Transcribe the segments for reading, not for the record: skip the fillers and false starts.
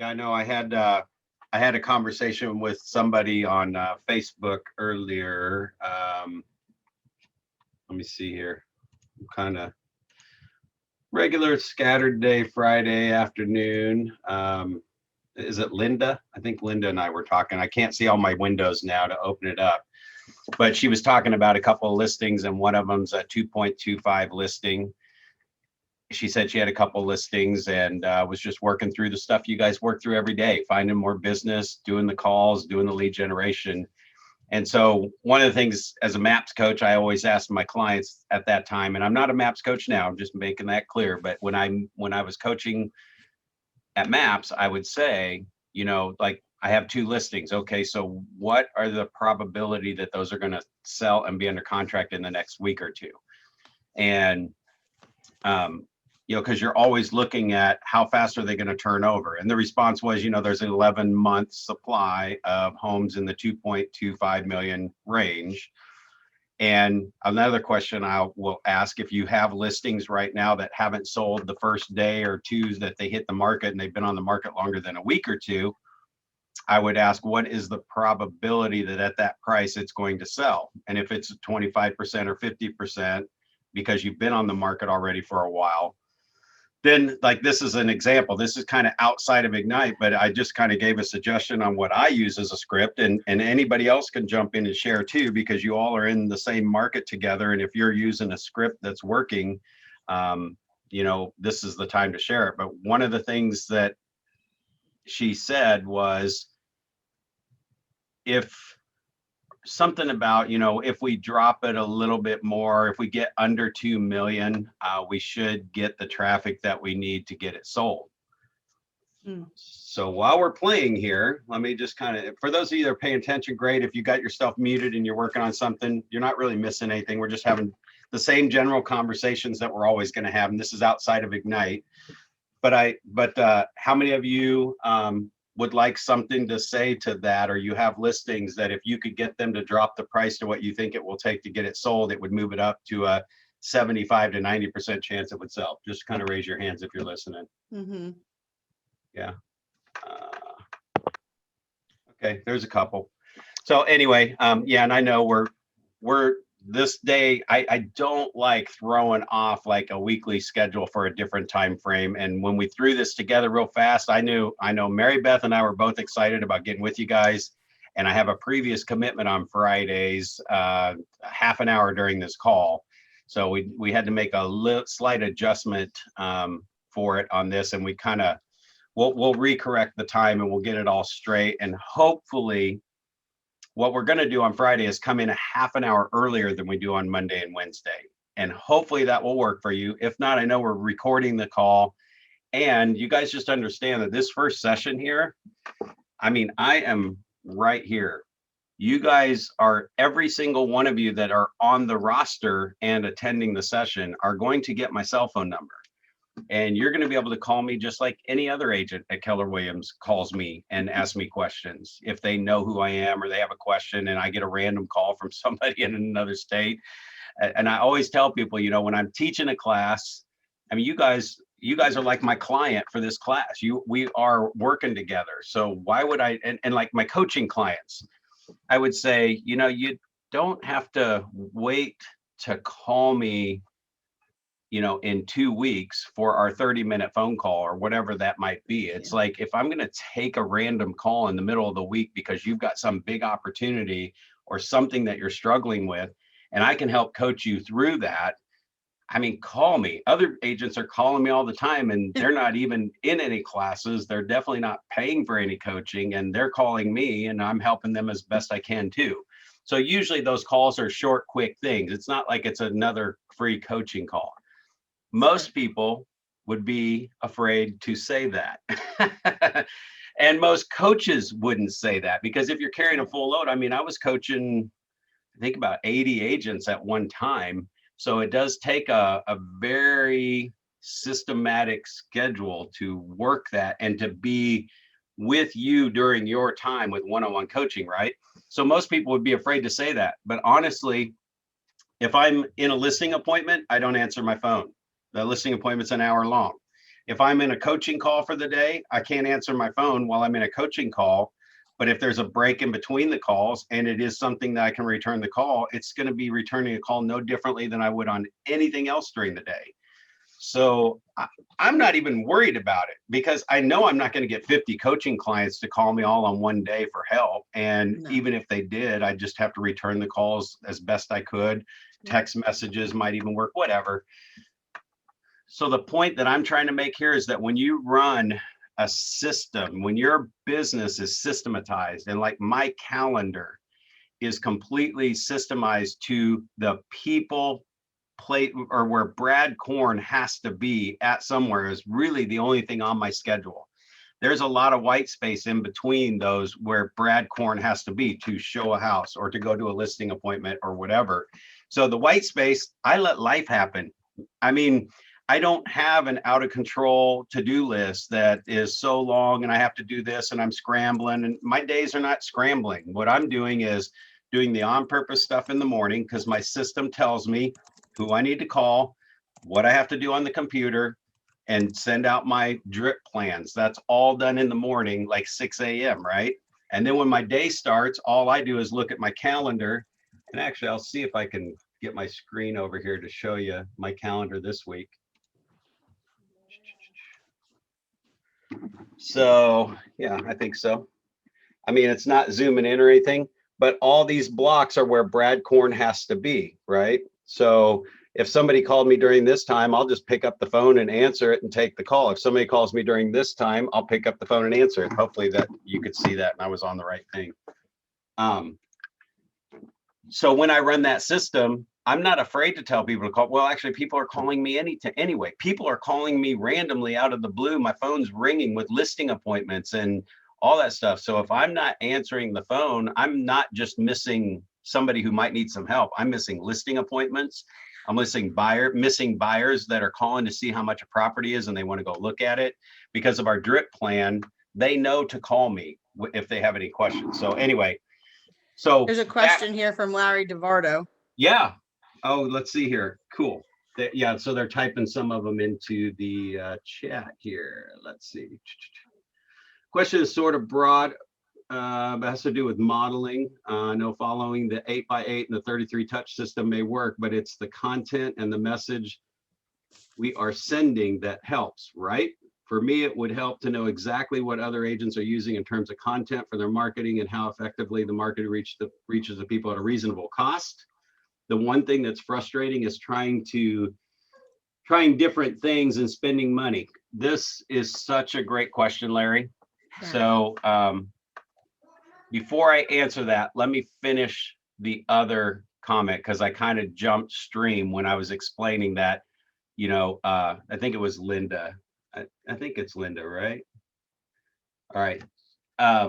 Yeah, I know. I had a conversation with somebody on Facebook earlier. Let me see here. Kind of regular scattered day Friday afternoon. Is it Linda? I think Linda and I were talking. I can't see all my windows now to open it up, but she was talking about a couple of listings, and one of them's a 2.25 listing. She said she had a couple listings and was just working through the stuff you guys work through every day, finding more business, doing the calls, doing the lead generation. And so one of the things as a MAPS coach, I always ask my clients at that time, and I'm not a MAPS coach now, I'm just making that clear. But when I was coaching at MAPS, I would say, like I have two listings. Okay, so what are the probability that those are going to sell and be under contract in the next week or two? And because you're always looking at how fast are they going to turn over. And the response was, there's an 11-month supply of homes in the 2.25 million range. And another question I will ask, if you have listings right now that haven't sold the first day or two that they hit the market and they've been on the market longer than a week or two, I would ask, what is the probability that at that price it's going to sell? And if it's 25% or 50%, because you've been on the market already for a while, then like this is an example. This is kind of outside of Ignite, but I just kind of gave a suggestion on what I use as a script, and anybody else can jump in and share too, because you all are in the same market together. And if you're using a script that's working, this is the time to share it. But one of the things that she said was, if something about, if we drop it a little bit more, if we get under 2 million, we should get the traffic that we need to get it sold. So while we're playing here, let me just kind of, for those of you that are paying attention, great. If you got yourself muted and you're working on something, you're not really missing anything. We're just having the same general conversations that we're always going to have. And this is outside of Ignite. But how many of you would like something to say to that, or you have listings that if you could get them to drop the price to what you think it will take to get it sold, it would move it up to a 75 to 90% chance it would sell? Just kind of raise your hands if you're listening. Mm-hmm. Yeah. Okay, there's a couple. So anyway, yeah, and I know we're this day, I don't like throwing off like a weekly schedule for a different time frame. And when we threw this together real fast, I know Mary Beth and I were both excited about getting with you guys. And I have a previous commitment on Fridays, half an hour during this call. So we had to make a slight adjustment for it on this, and we kind of we'll recorrect the time and we'll get it all straight. And hopefully what we're going to do on Friday is come in a half an hour earlier than we do on Monday and Wednesday. And hopefully that will work for you. If not, I know we're recording the call, and you guys just understand that this first session here, I mean, I am right here. You guys are, every single one of you that are on the roster and attending the session are going to get my cell phone number. And you're going to be able to call me just like any other agent at Keller Williams calls me and asks me questions. If they know who I am or they have a question and I get a random call from somebody in another state. And I always tell people, when I'm teaching a class, I mean, you guys are like my client for this class. We are working together. So why would I, and like my coaching clients, I would say, you don't have to wait to call me in 2 weeks for our 30-minute phone call or whatever that might be. It's like, if I'm going to take a random call in the middle of the week because you've got some big opportunity or something that you're struggling with, and I can help coach you through that, I mean, call me. Other agents are calling me all the time, and they're not even in any classes. They're definitely not paying for any coaching, and they're calling me, and I'm helping them as best I can too. So usually those calls are short, quick things. It's not like it's another free coaching call. Most people would be afraid to say that. And most coaches wouldn't say that, because if you're carrying a full load, I mean, I was coaching, I think about 80 agents at one time. So it does take a very systematic schedule to work that and to be with you during your time with one-on-one coaching, right? So most people would be afraid to say that. But honestly, if I'm in a listing appointment, I don't answer my phone. The listing appointment's an hour long. If I'm in a coaching call for the day, I can't answer my phone while I'm in a coaching call. But if there's a break in between the calls and it is something that I can return the call, it's going to be returning a call no differently than I would on anything else during the day. So I'm not even worried about it because I know I'm not going to get 50 coaching clients to call me all on one day for help. And even if they did, I just have to return the calls as best I could. Text messages might even work, whatever. So the point that I'm trying to make here is that when you run a system, when your business is systematized, and like my calendar is completely systemized to the people plate, or where Brad Korn has to be at somewhere, is really the only thing on my schedule. There's a lot of white space in between those where Brad Korn has to be to show a house or to go to a listing appointment or whatever. So the white space, I let life happen. I mean, I don't have an out of control to-do list that is so long and I have to do this and I'm scrambling, and my days are not scrambling. What I'm doing is doing the on-purpose stuff in the morning because my system tells me who I need to call, what I have to do on the computer, and send out my drip plans. That's all done in the morning, like 6 a.m., right? And then when my day starts, all I do is look at my calendar. And actually, I'll see if I can get my screen over here to show you my calendar this week. So, yeah, I think so. I mean, it's not zooming in or anything, but all these blocks are where Brad Korn has to be, right? So if somebody called me during this time, I'll just pick up the phone and answer it and take the call. If somebody calls me during this time, I'll pick up the phone and answer it. Hopefully that you could see that and I was on the right thing. So when I run that system, I'm not afraid to tell people to call. Well, actually, people are calling me anyway. People are calling me randomly out of the blue. My phone's ringing with listing appointments and all that stuff. So if I'm not answering the phone, I'm not just missing somebody who might need some help. I'm missing listing appointments. I'm missing buyers that are calling to see how much a property is and they want to go look at it. Because of our drip plan, they know to call me if they have any questions. So anyway, so there's a question here from Larry DeVardo. Yeah. Oh, let's see here. Cool. Yeah, so they're typing some of them into the chat here. Let's see. Question is sort of broad, but has to do with modeling. I know following the 8x8 and the 33 touch system may work, but it's the content and the message we are sending that helps, right? For me, it would help to know exactly what other agents are using in terms of content for their marketing and how effectively the marketing reaches the people at a reasonable cost. The one thing that's frustrating is trying different things and spending money. This is such a great question, Larry. So before I answer that, let me finish the other comment because I kind of jumped stream when I was explaining that, you know, I think it was Linda. I think it's Linda, right? All right.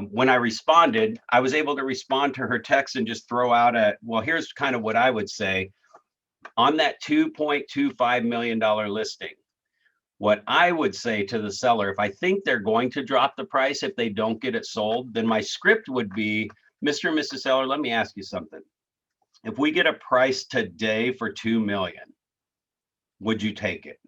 When I responded, I was able to respond to her text and just throw out well, here's kind of what I would say. On that $2.25 million listing, what I would say to the seller, if I think they're going to drop the price if they don't get it sold, then my script would be, Mr. and Mrs. Seller, let me ask you something. If we get a price today for $2 million, would you take it?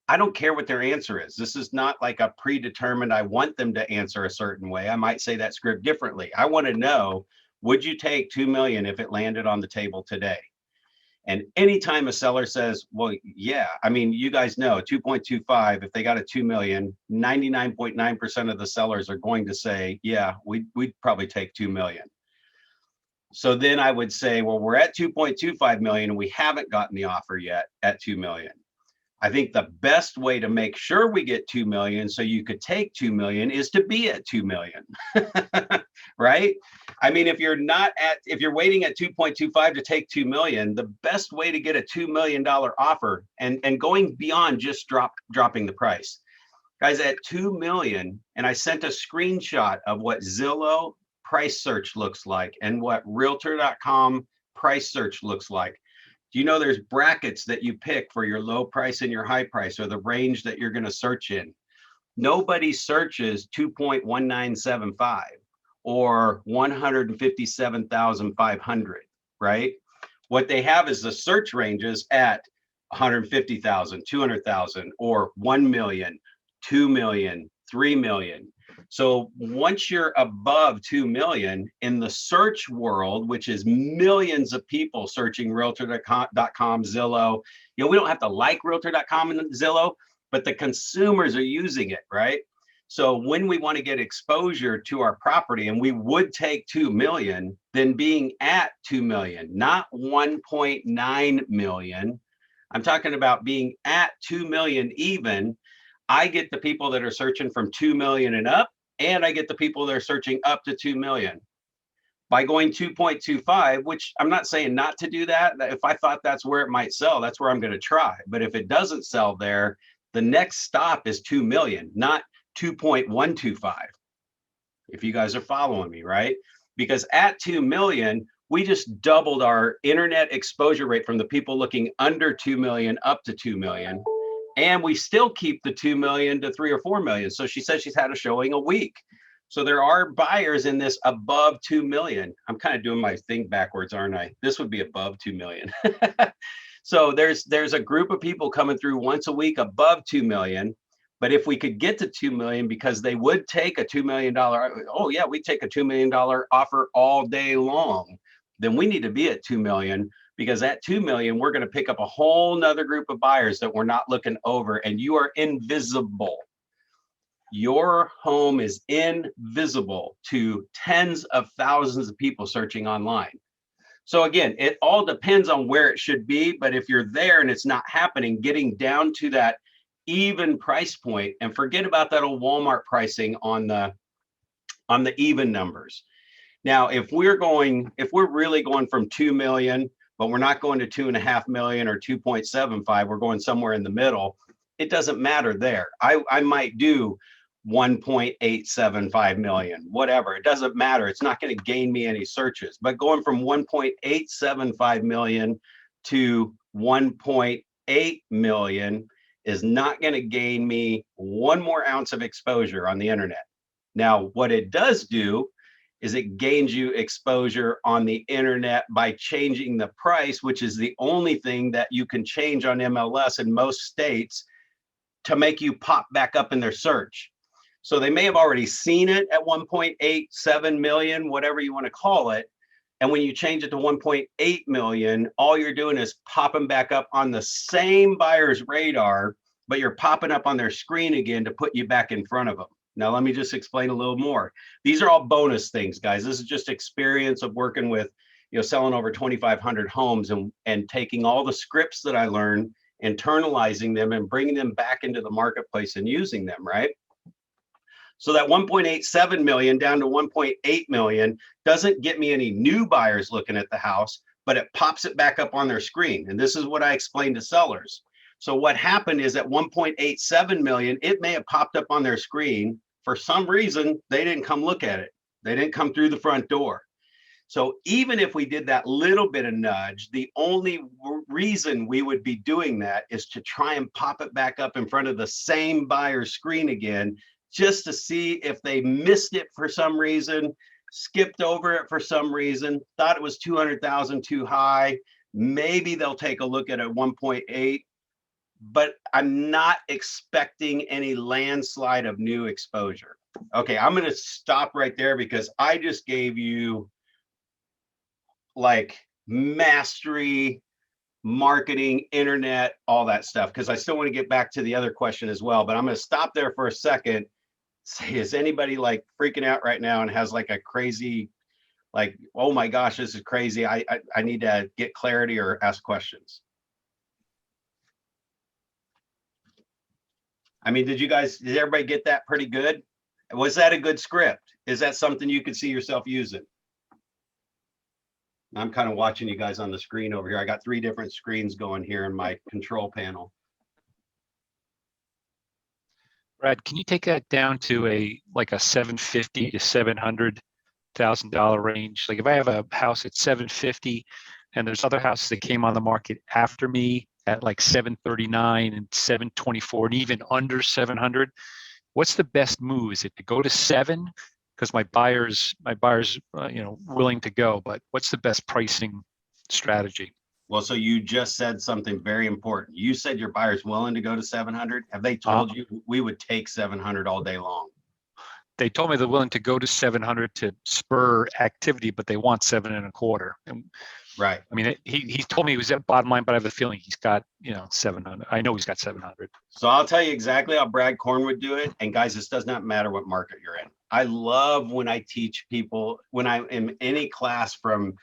I don't care what their answer is. This is not like a predetermined, I want them to answer a certain way. I might say that script differently. I want to know, would you take $2 million if it landed on the table today? And anytime a seller says, well, yeah, I mean, you guys know 2.25, if they got a 2 million, 99.9% of the sellers are going to say, yeah, we'd probably take 2 million. So then I would say, well, we're at 2.25 million and we haven't gotten the offer yet at 2 million. I think the best way to make sure we get 2 million so you could take 2 million is to be at 2 million, right? I mean, if you're waiting at 2.25 to take 2 million, the best way to get a $2 million offer and going beyond just dropping the price. Guys, at 2 million, and I sent a screenshot of what Zillow price search looks like and what realtor.com price search looks like. Do you know there's brackets that you pick for your low price and your high price, or the range that you're going to search in? Nobody searches 2.1975 or 157,500, right? What they have is the search ranges at 150,000, 200,000, or 1 million, 2 million, 3 million. So once you're above 2 million in the search world, which is millions of people searching realtor.com, Zillow, we don't have to like realtor.com and Zillow, but the consumers are using it, right? So when we want to get exposure to our property, and we would take 2 million, then being at 2 million, not 1.9 million. I'm talking about being at 2 million even. I get the people that are searching from 2 million and up, and I get the people that are searching up to 2 million. By going 2.25, which I'm not saying not to do that. If I thought that's where it might sell, that's where I'm going to try. But if it doesn't sell there, the next stop is 2 million, not 2.125. If you guys are following me, right? Because at 2 million, we just doubled our internet exposure rate from the people looking under 2 million up to 2 million. And we still keep the 2 million to 3 or 4 million. So she said she's had a showing a week. So there are buyers in this above 2 million. I'm kind of doing my thing backwards, aren't I? This would be above 2 million. So there's a group of people coming through once a week above 2 million. But if we could get to 2 million, because they would take a $2 million, oh yeah, we take a $2 million offer all day long, then we need to be at 2 million, because at 2 million, we're going to pick up a whole nother group of buyers that we're not looking over, and you are invisible. Your home is invisible to tens of thousands of people searching online. So again, it all depends on where it should be, but if you're there and it's not happening, getting down to that even price point, and forget about that old Walmart pricing on the even numbers. Now, if we're really going from 2 million, but we're not going to 2.5 million or 2.75, we're going somewhere in the middle, it doesn't matter there. I might do 1.875 million, whatever. It doesn't matter. It's not going to gain me any searches. But going from 1.875 million to 1.8 million is not going to gain me one more ounce of exposure on the internet. Now, what it does do is it gains you exposure on the internet by changing the price, which is the only thing that you can change on MLS in most states to make you pop back up in their search. So they may have already seen it at 1.87 million, whatever you want to call it. And when you change it to 1.8 million, all you're doing is popping back up on the same buyer's radar, but you're popping up on their screen again to put you back in front of them. Now, let me just explain a little more. These are all bonus things, guys. This is just experience of working with, selling over 2,500 homes and taking all the scripts that I learned, internalizing them and bringing them back into the marketplace and using them, right? So that 1.87 million down to 1.8 million doesn't get me any new buyers looking at the house, but it pops it back up on their screen. And this is what I explained to sellers. So what happened is at 1.87 million, it may have popped up on their screen. For some reason, they didn't come look at it. They didn't come through the front door. So even if we did that little bit of nudge, the only reason we would be doing that is to try and pop it back up in front of the same buyer's screen again, just to see if they missed it for some reason, skipped over it for some reason, thought it was 200,000 too high. Maybe they'll take a look at it 1.8, but I'm not expecting any landslide of new exposure. Okay, I'm going to stop right there because I just gave you like mastery, marketing, internet, all that stuff, because I still want to get back to the other question as well, but I'm going to stop there for a second. Is anybody like freaking out right now and has like a crazy, like, oh my gosh, this is crazy, I need to get clarity or ask questions? I mean, did everybody get that pretty good? Was that a good script? Is that something you could see yourself using? I'm kind of watching you guys on the screen over here. I got 3 different screens going here in my control panel. Brad, can you take that down to a $750,000 to $700,000 range? Like if I have a house at 750 and there's other houses that came on the market after me at like 739 and 724 and even under 700, what's the best move? Is it to go to 7 because my buyer's willing to go, but what's the best pricing strategy? Well, so you just said something very important. You said your buyer's willing to go to 700. Have they told you we would take 700 all day long? They told me they're willing to go to 700 to spur activity, but they want 7.25. And Right. I mean, he told me he was at bottom line, but I have a feeling he's got, 700. I know he's got 700. So I'll tell you exactly how Brad Korn would do it. And guys, this does not matter what market you're in. I love when I teach people, when I am in any class from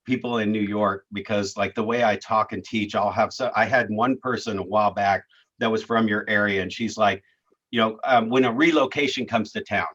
people in New York, because like the way I talk and teach, I had one person a while back that was from your area, and she's like, when a relocation comes to town,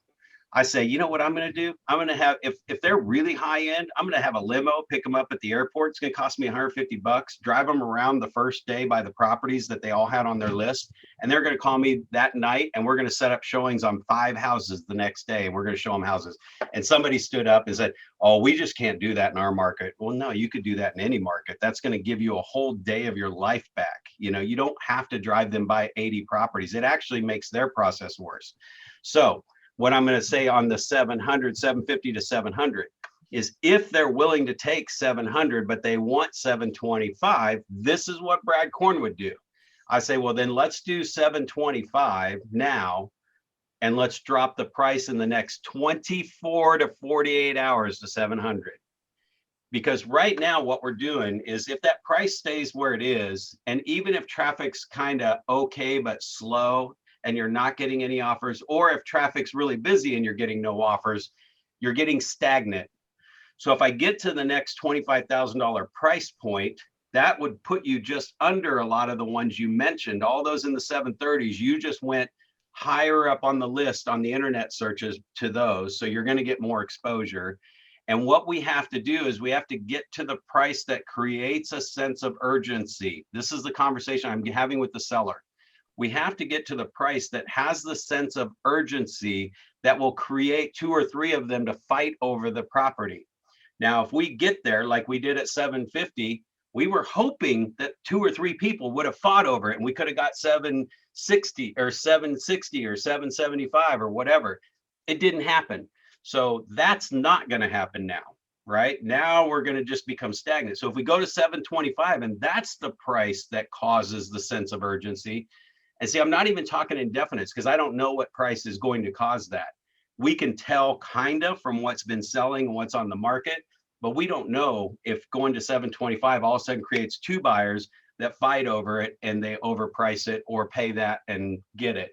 I say, you know what I'm going to do? I'm going to have, if they're really high end, I'm going to have a limo pick them up at the airport. It's going to cost me $150, drive them around the first day by the properties that they all had on their list. And they're going to call me that night, and we're going to set up showings on 5 houses the next day. And we're going to show them houses. And somebody stood up and said, oh, we just can't do that in our market. Well, no, you could do that in any market. That's going to give you a whole day of your life back. You don't have to drive them by 80 properties. It actually makes their process worse. So what I'm going to say on the 750 to 700 is, if they're willing to take 700, but they want 725, this is what Brad Korn would do. I say, well, then let's do 725 now, and let's drop the price in the next 24 to 48 hours to 700. Because right now what we're doing is, if that price stays where it is, and even if traffic's kind of okay but slow, and you're not getting any offers, or if traffic's really busy and you're getting no offers, you're getting stagnant. So if I get to the next $25,000 price point, that would put you just under a lot of the ones you mentioned, all those in the 730s. You just went higher up on the list on the internet searches to those. So you're going to get more exposure. And what we have to do is we have to get to the price that creates a sense of urgency. This is the conversation I'm having with the seller. We have to get to the price that has the sense of urgency that will create 2 or 3 of them to fight over the property. Now, if we get there like we did at 750, we were hoping that 2 or 3 people would have fought over it, and we could have got 760 or 760 or 775 or whatever. It didn't happen. So that's not going to happen now. Right now, we're going to just become stagnant. So if we go to 725, and that's the price that causes the sense of urgency. And see, I'm not even talking indefinites, because I don't know what price is going to cause that. We can tell kind of from what's been selling and what's on the market, but we don't know if going to 725 all of a sudden creates 2 buyers that fight over it and they overprice it or pay that and get it.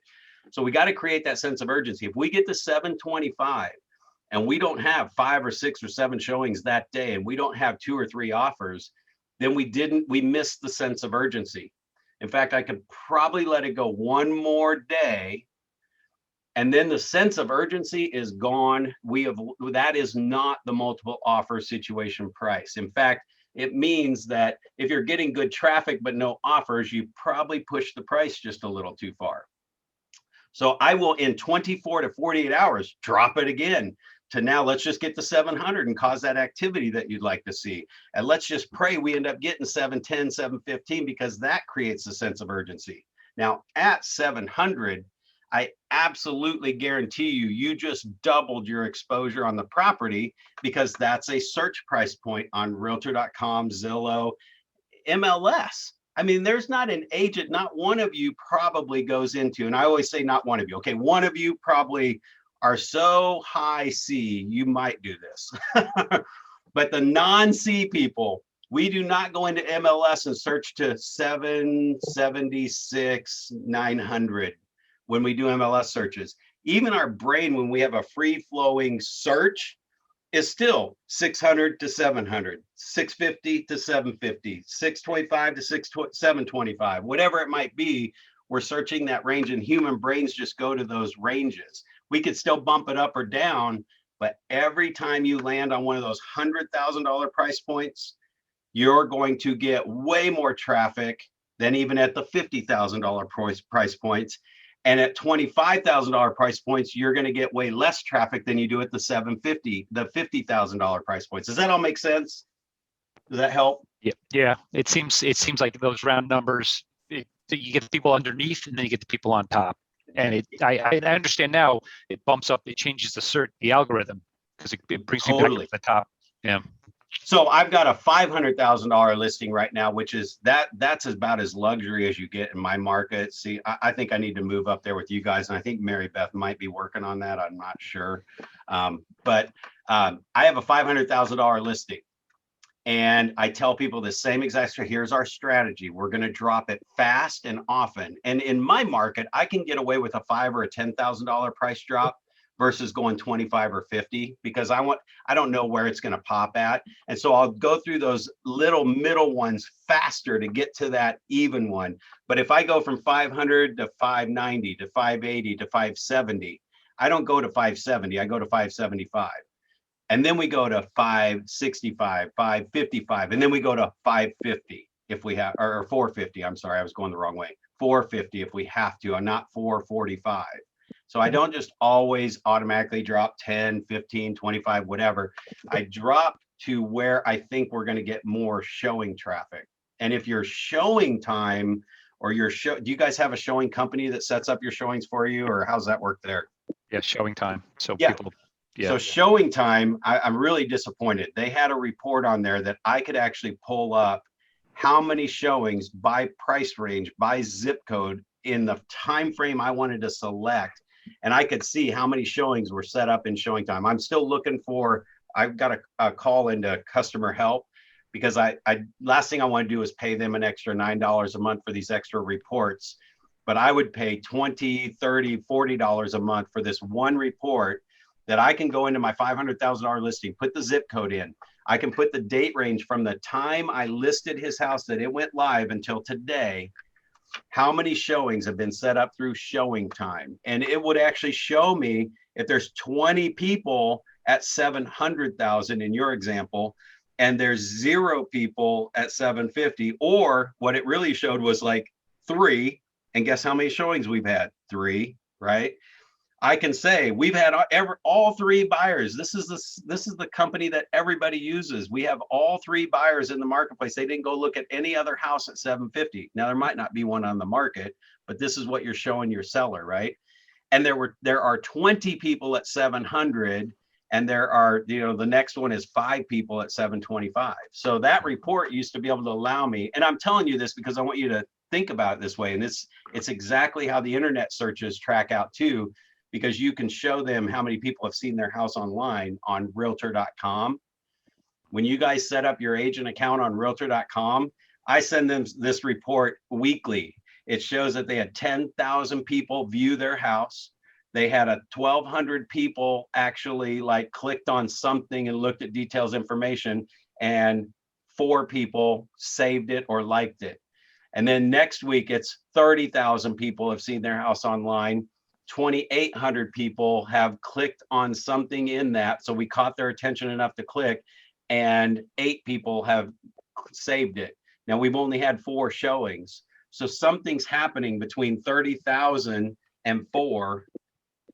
So we got to create that sense of urgency. If we get to 725 and we don't have 5 or 6 or 7 showings that day, and we don't have 2 or 3 offers, then we missed the sense of urgency. In fact, I could probably let it go one more day, and then the sense of urgency is gone. That is not the multiple offer situation price. In fact, it means that if you're getting good traffic but no offers, you probably push the price just a little too far. So I will, in 24 to 48 hours, drop it again to, now let's just get to 700 and cause that activity that you'd like to see. And let's just pray we end up getting 710, 715, because that creates a sense of urgency. Now at 700, I absolutely guarantee you just doubled your exposure on the property, because that's a search price point on Realtor.com, Zillow, MLS. I mean, there's not an agent, not one of you probably goes into, and I always say not one of you, okay, one of you probably are so high C, you might do this. But the non-C people, we do not go into MLS and search to 776, 900 when we do MLS searches. Even our brain, when we have a free-flowing search, is still 600 to 700, 650 to 750, 625 to 725, whatever it might be. We're searching that range, and human brains just go to those ranges. We could still bump it up or down, but every time you land on one of those $100,000 price points, you're going to get way more traffic than even at the $50,000 price points. And at $25,000 price points, you're going to get way less traffic than you do at the $50,000 price points. Does that all make sense? Does that help? Yeah. It seems like those round numbers, you get the people underneath, and then you get the people on top. And I understand now. It bumps up. It changes the algorithm, because it brings people back to the top. Yeah. So I've got a $500,000 listing right now, which is that's about as luxury as you get in my market. See, I think I need to move up there with you guys. And I think Mary Beth might be working on that. I'm not sure. But I have a $500,000 listing. And I tell people the same exact, here's our strategy. We're going to drop it fast and often. And in my market, I can get away with a $5,000 or a $10,000 price drop versus going 25 or 50 because I don't know where it's going to pop at. And so I'll go through those little middle ones faster to get to that even one. But if I go from 500 to 590 to 580 to 570, I don't go to 570, I go to 575. And then we go to 565, 555, and then we go to 550 if we have, or 450. I'm sorry, I was going the wrong way. 450 if we have to, and not 445. So I don't just always automatically drop 10, 15, 25, whatever. I drop to where I think we're going to get more showing traffic. And if your showing time or your show, do you guys have a showing company that sets up your showings for you, or how's that work there? Yeah, showing time. So Yeah. people, yeah. So showing time, I'm really disappointed. They had a report on there that I could actually pull up how many showings by price range, by zip code in the time frame I wanted to select. And I could see how many showings were set up in showing time. I'm still looking for, I've got a call into customer help because I last thing I want to do is pay them an extra $9 a month for these extra reports. But I would pay $20, $30, $40 a month for this one report that I can go into my $500,000 listing, put the zip code in. I can put the date range from the time I listed his house that it went live until today. How many showings have been set up through showing time? And it would actually show me if there's 20 people at 700,000 in your example, and there's 0 people at 750, or what it really showed was like 3. And guess how many showings we've had? 3, right? I can say we've had all 3 buyers. This is the company that everybody uses. We have all 3 buyers in the marketplace. They didn't go look at any other house at 750. Now there might not be one on the market, but this is what you're showing your seller, right? And there are 20 people at 700, and there are, the next one is 5 people at 725. So that report used to be able to allow me, and I'm telling you this because I want you to think about it this way. And it's exactly how the internet searches track out too, because you can show them how many people have seen their house online on realtor.com. When you guys set up your agent account on realtor.com, I send them this report weekly. It shows that they had 10,000 people view their house. They had 1,200 people actually like clicked on something and looked at details information, and 4 people saved it or liked it. And then next week, it's 30,000 people have seen their house online. 2,800 people have clicked on something in that. So we caught their attention enough to click, and 8 people have saved it. Now we've only had 4 showings. So something's happening between 30,000 and 4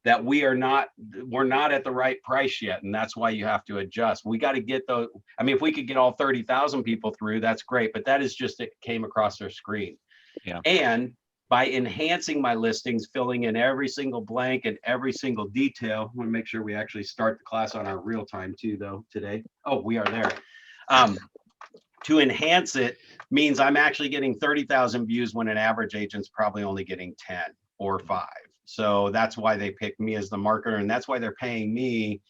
that we're not at the right price yet. And that's why you have to adjust. We got to get those. I mean, if we could get all 30,000 people through, that's great. But that is just, it came across their screen. Yeah. And by enhancing my listings, filling in every single blank and every single detail. I want to make sure we actually start the class on our real time too, though, today. Oh, we are there. To enhance it means I'm actually getting 30,000 views when an average agent's probably only getting 10 or 5. So that's why they pick me as the marketer, and that's why they're paying me.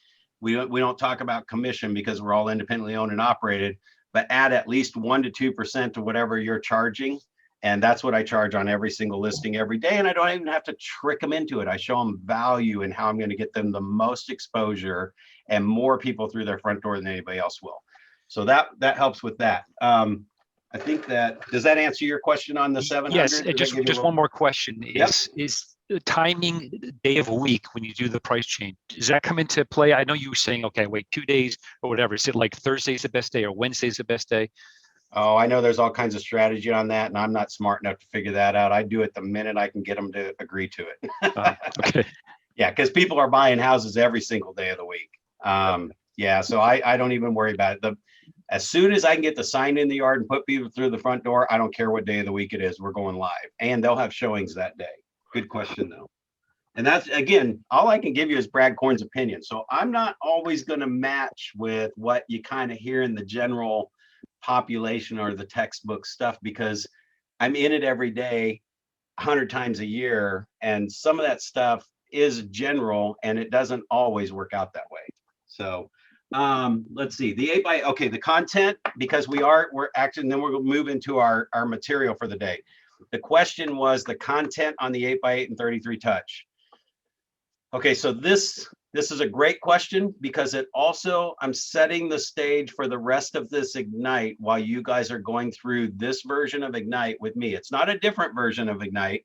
We don't talk about commission because we're all independently owned and operated, but add at least 1 to 2% to whatever you're charging. And that's what I charge on every single listing every day. And I don't even have to trick them into it. I show them value and how I'm going to get them the most exposure and more people through their front door than anybody else will. So that helps with that. I think does that answer your question on the 700? Yes, just one more question. Yep. Is the timing, day of a week when you do the price change, does that come into play? I know you were saying, okay, wait 2 days or whatever. Is it like Thursday's the best day or Wednesday's the best day? Oh, I know there's all kinds of strategy on that, and I'm not smart enough to figure that out. I do it the minute I can get them to agree to it. Okay. Yeah, because people are buying houses every single day of the week. Yeah, so I don't even worry about it. As soon as I can get the sign in the yard and put people through the front door, I don't care what day of the week it is, we're going live. And they'll have showings that day. Good question, though. And that's, again, all I can give you is Brad Korn's opinion. So I'm not always going to match with what you kind of hear in the general population or the textbook stuff, because I'm in it every day, 100 times a year. And some of that stuff is general and it doesn't always work out that way. So let's see, the 8x, okay, the content, because we're actually, and then we're going to move into our material for the day. The question was the content on the 8x8 and 33 touch. Okay, so this is a great question, because it also, I'm setting the stage for the rest of this Ignite while you guys are going through this version of Ignite with me. It's not a different version of Ignite.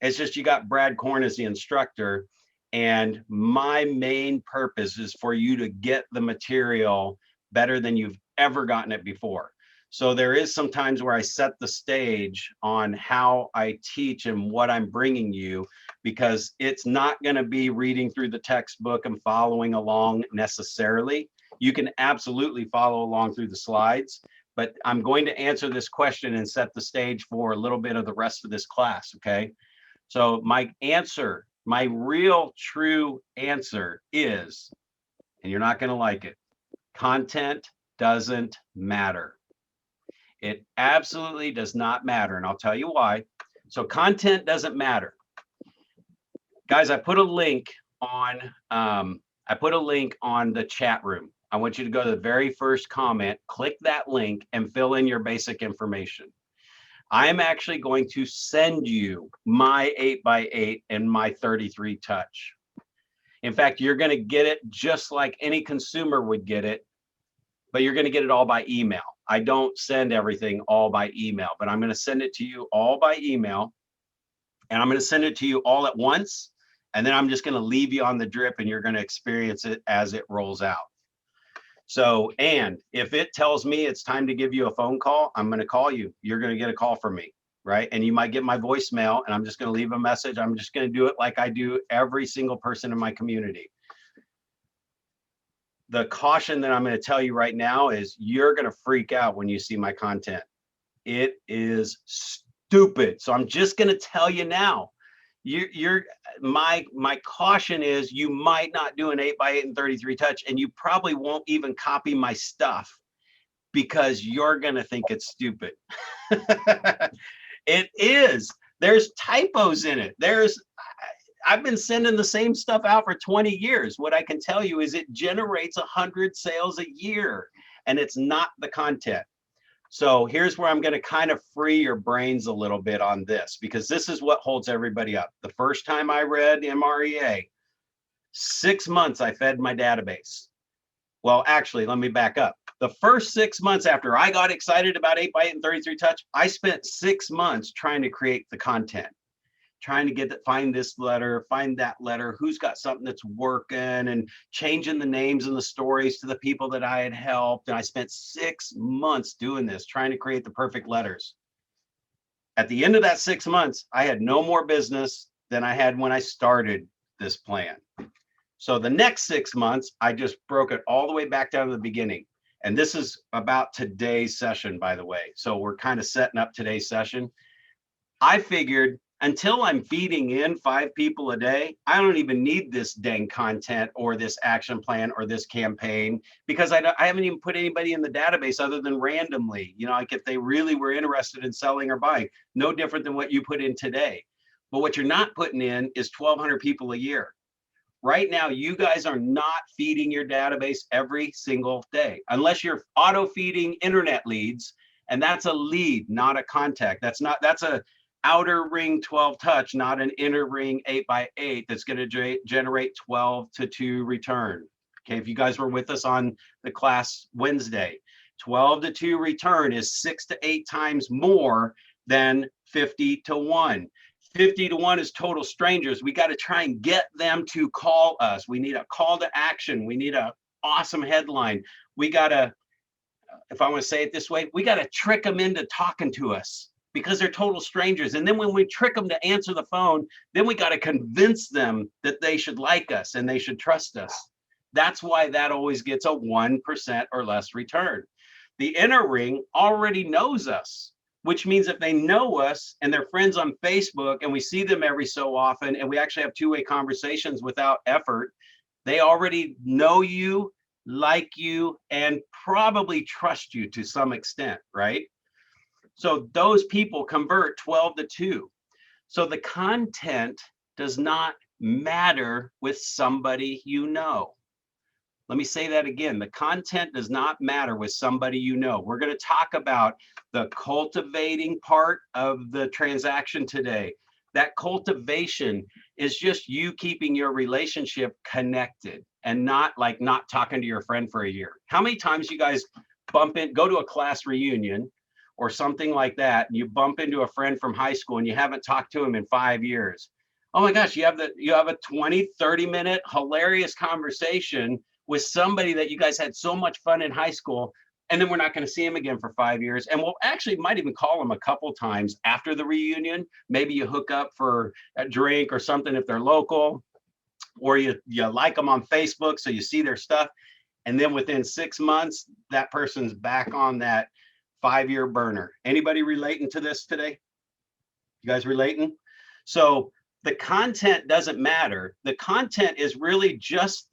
It's just you got Brad Korn as the instructor. And my main purpose is for you to get the material better than you've ever gotten it before. So there is some times where I set the stage on how I teach and what I'm bringing you, because it's not going to be reading through the textbook and following along necessarily. You can absolutely follow along through the slides, but I'm going to answer this question and set the stage for a little bit of the rest of this class, okay? So my answer, my real true answer is, and you're not going to like it, content doesn't matter. It absolutely does not matter, and I'll tell you why. So content doesn't matter. Guys, I put a link on the chat room. I want you to go to the very first comment, click that link, and fill in your basic information. I am actually going to send you my 8x8 and my 33 touch. In fact, you're going to get it just like any consumer would get it, but you're going to get it all by email. I don't send everything all by email, but I'm going to send it to you all by email, and I'm going to send it to you all at once. And then I'm just going to leave you on the drip, and you're going to experience it as it rolls out. So, and if it tells me it's time to give you a phone call, I'm going to call you. You're going to get a call from me, right? And you might get my voicemail, and I'm just going to leave a message. I'm just going to do it like I do every single person in my community. The caution that I'm going to tell you right now is you're going to freak out when you see my content. It is stupid. So I'm just going to tell you now. My caution is you might not do an 8x8 and 33 touch, and you probably won't even copy my stuff because you're going to think it's stupid. It is. There's typos in it. I've been sending the same stuff out for 20 years. What I can tell you is it generates 100 sales a year, and it's not the content. So here's where I'm going to kind of free your brains a little bit on this, because this is what holds everybody up. The first time I read MREA, 6 months I fed my database. Well, actually, let me back up. The first 6 months after I got excited about 8x8 and 33 touch, I spent 6 months trying to create the content, trying to find this letter, find that letter, who's got something that's working, and changing the names and the stories to the people that I had helped. And I spent 6 months doing this, trying to create the perfect letters. At the end of that 6 months, I had no more business than I had when I started this plan. So the next 6 months, I just broke it all the way back down to the beginning. And this is about today's session, by the way. So we're kind of setting up today's session. I figured, until I'm feeding in 5 people a day, I don't even need this dang content or this action plan or this campaign, because I haven't even put anybody in the database other than randomly, like if they really were interested in selling or buying. No different than what you put in today. But what you're not putting in is 1,200 people a year. Right now, you guys are not feeding your database every single day, unless you're auto feeding internet leads, and that's a lead, not a contact. That's a outer ring 12 touch, not an inner ring 8x8 that's going to generate 12 to 2 return. Okay, if you guys were with us on the class Wednesday, 12 to 2 return is 6 to 8 times more than 50 to 1. 50 to 1 is total strangers. We got to try and get them to call us. We need a call to action. We need an awesome headline. We got to, if I want to say it this way, we got to trick them into talking to us, because they're total strangers. And then when we trick them to answer the phone, then we got to convince them that they should like us and they should trust us. That's why that always gets a 1% or less return. The inner ring already knows us. which means if they know us and they're friends on Facebook and we see them every so often and we actually have two-way conversations without effort, they already know you, like you, and probably trust you to some extent, right? So those people convert 12 to 2. So the content does not matter with somebody you know. Let me say that again. The content does not matter with somebody you know. We're going to talk about the cultivating part of the transaction today. That cultivation is just you keeping your relationship connected and not like not talking to your friend for a year. How many times you guys go to a class reunion or something like that, and you bump into a friend from high school and you haven't talked to him in 5 years? Oh my gosh, you have a 20, 30-minute hilarious conversation with somebody that you guys had so much fun in high school, and then we're not going to see him again for 5 years. And we'll actually might even call him a couple times after the reunion. Maybe you hook up for a drink or something if they're local, or you like them on Facebook, so you see their stuff. And then within 6 months, that person's back on that 5-year burner. Anybody relating to this today? You guys relating? So the content doesn't matter. The content is really just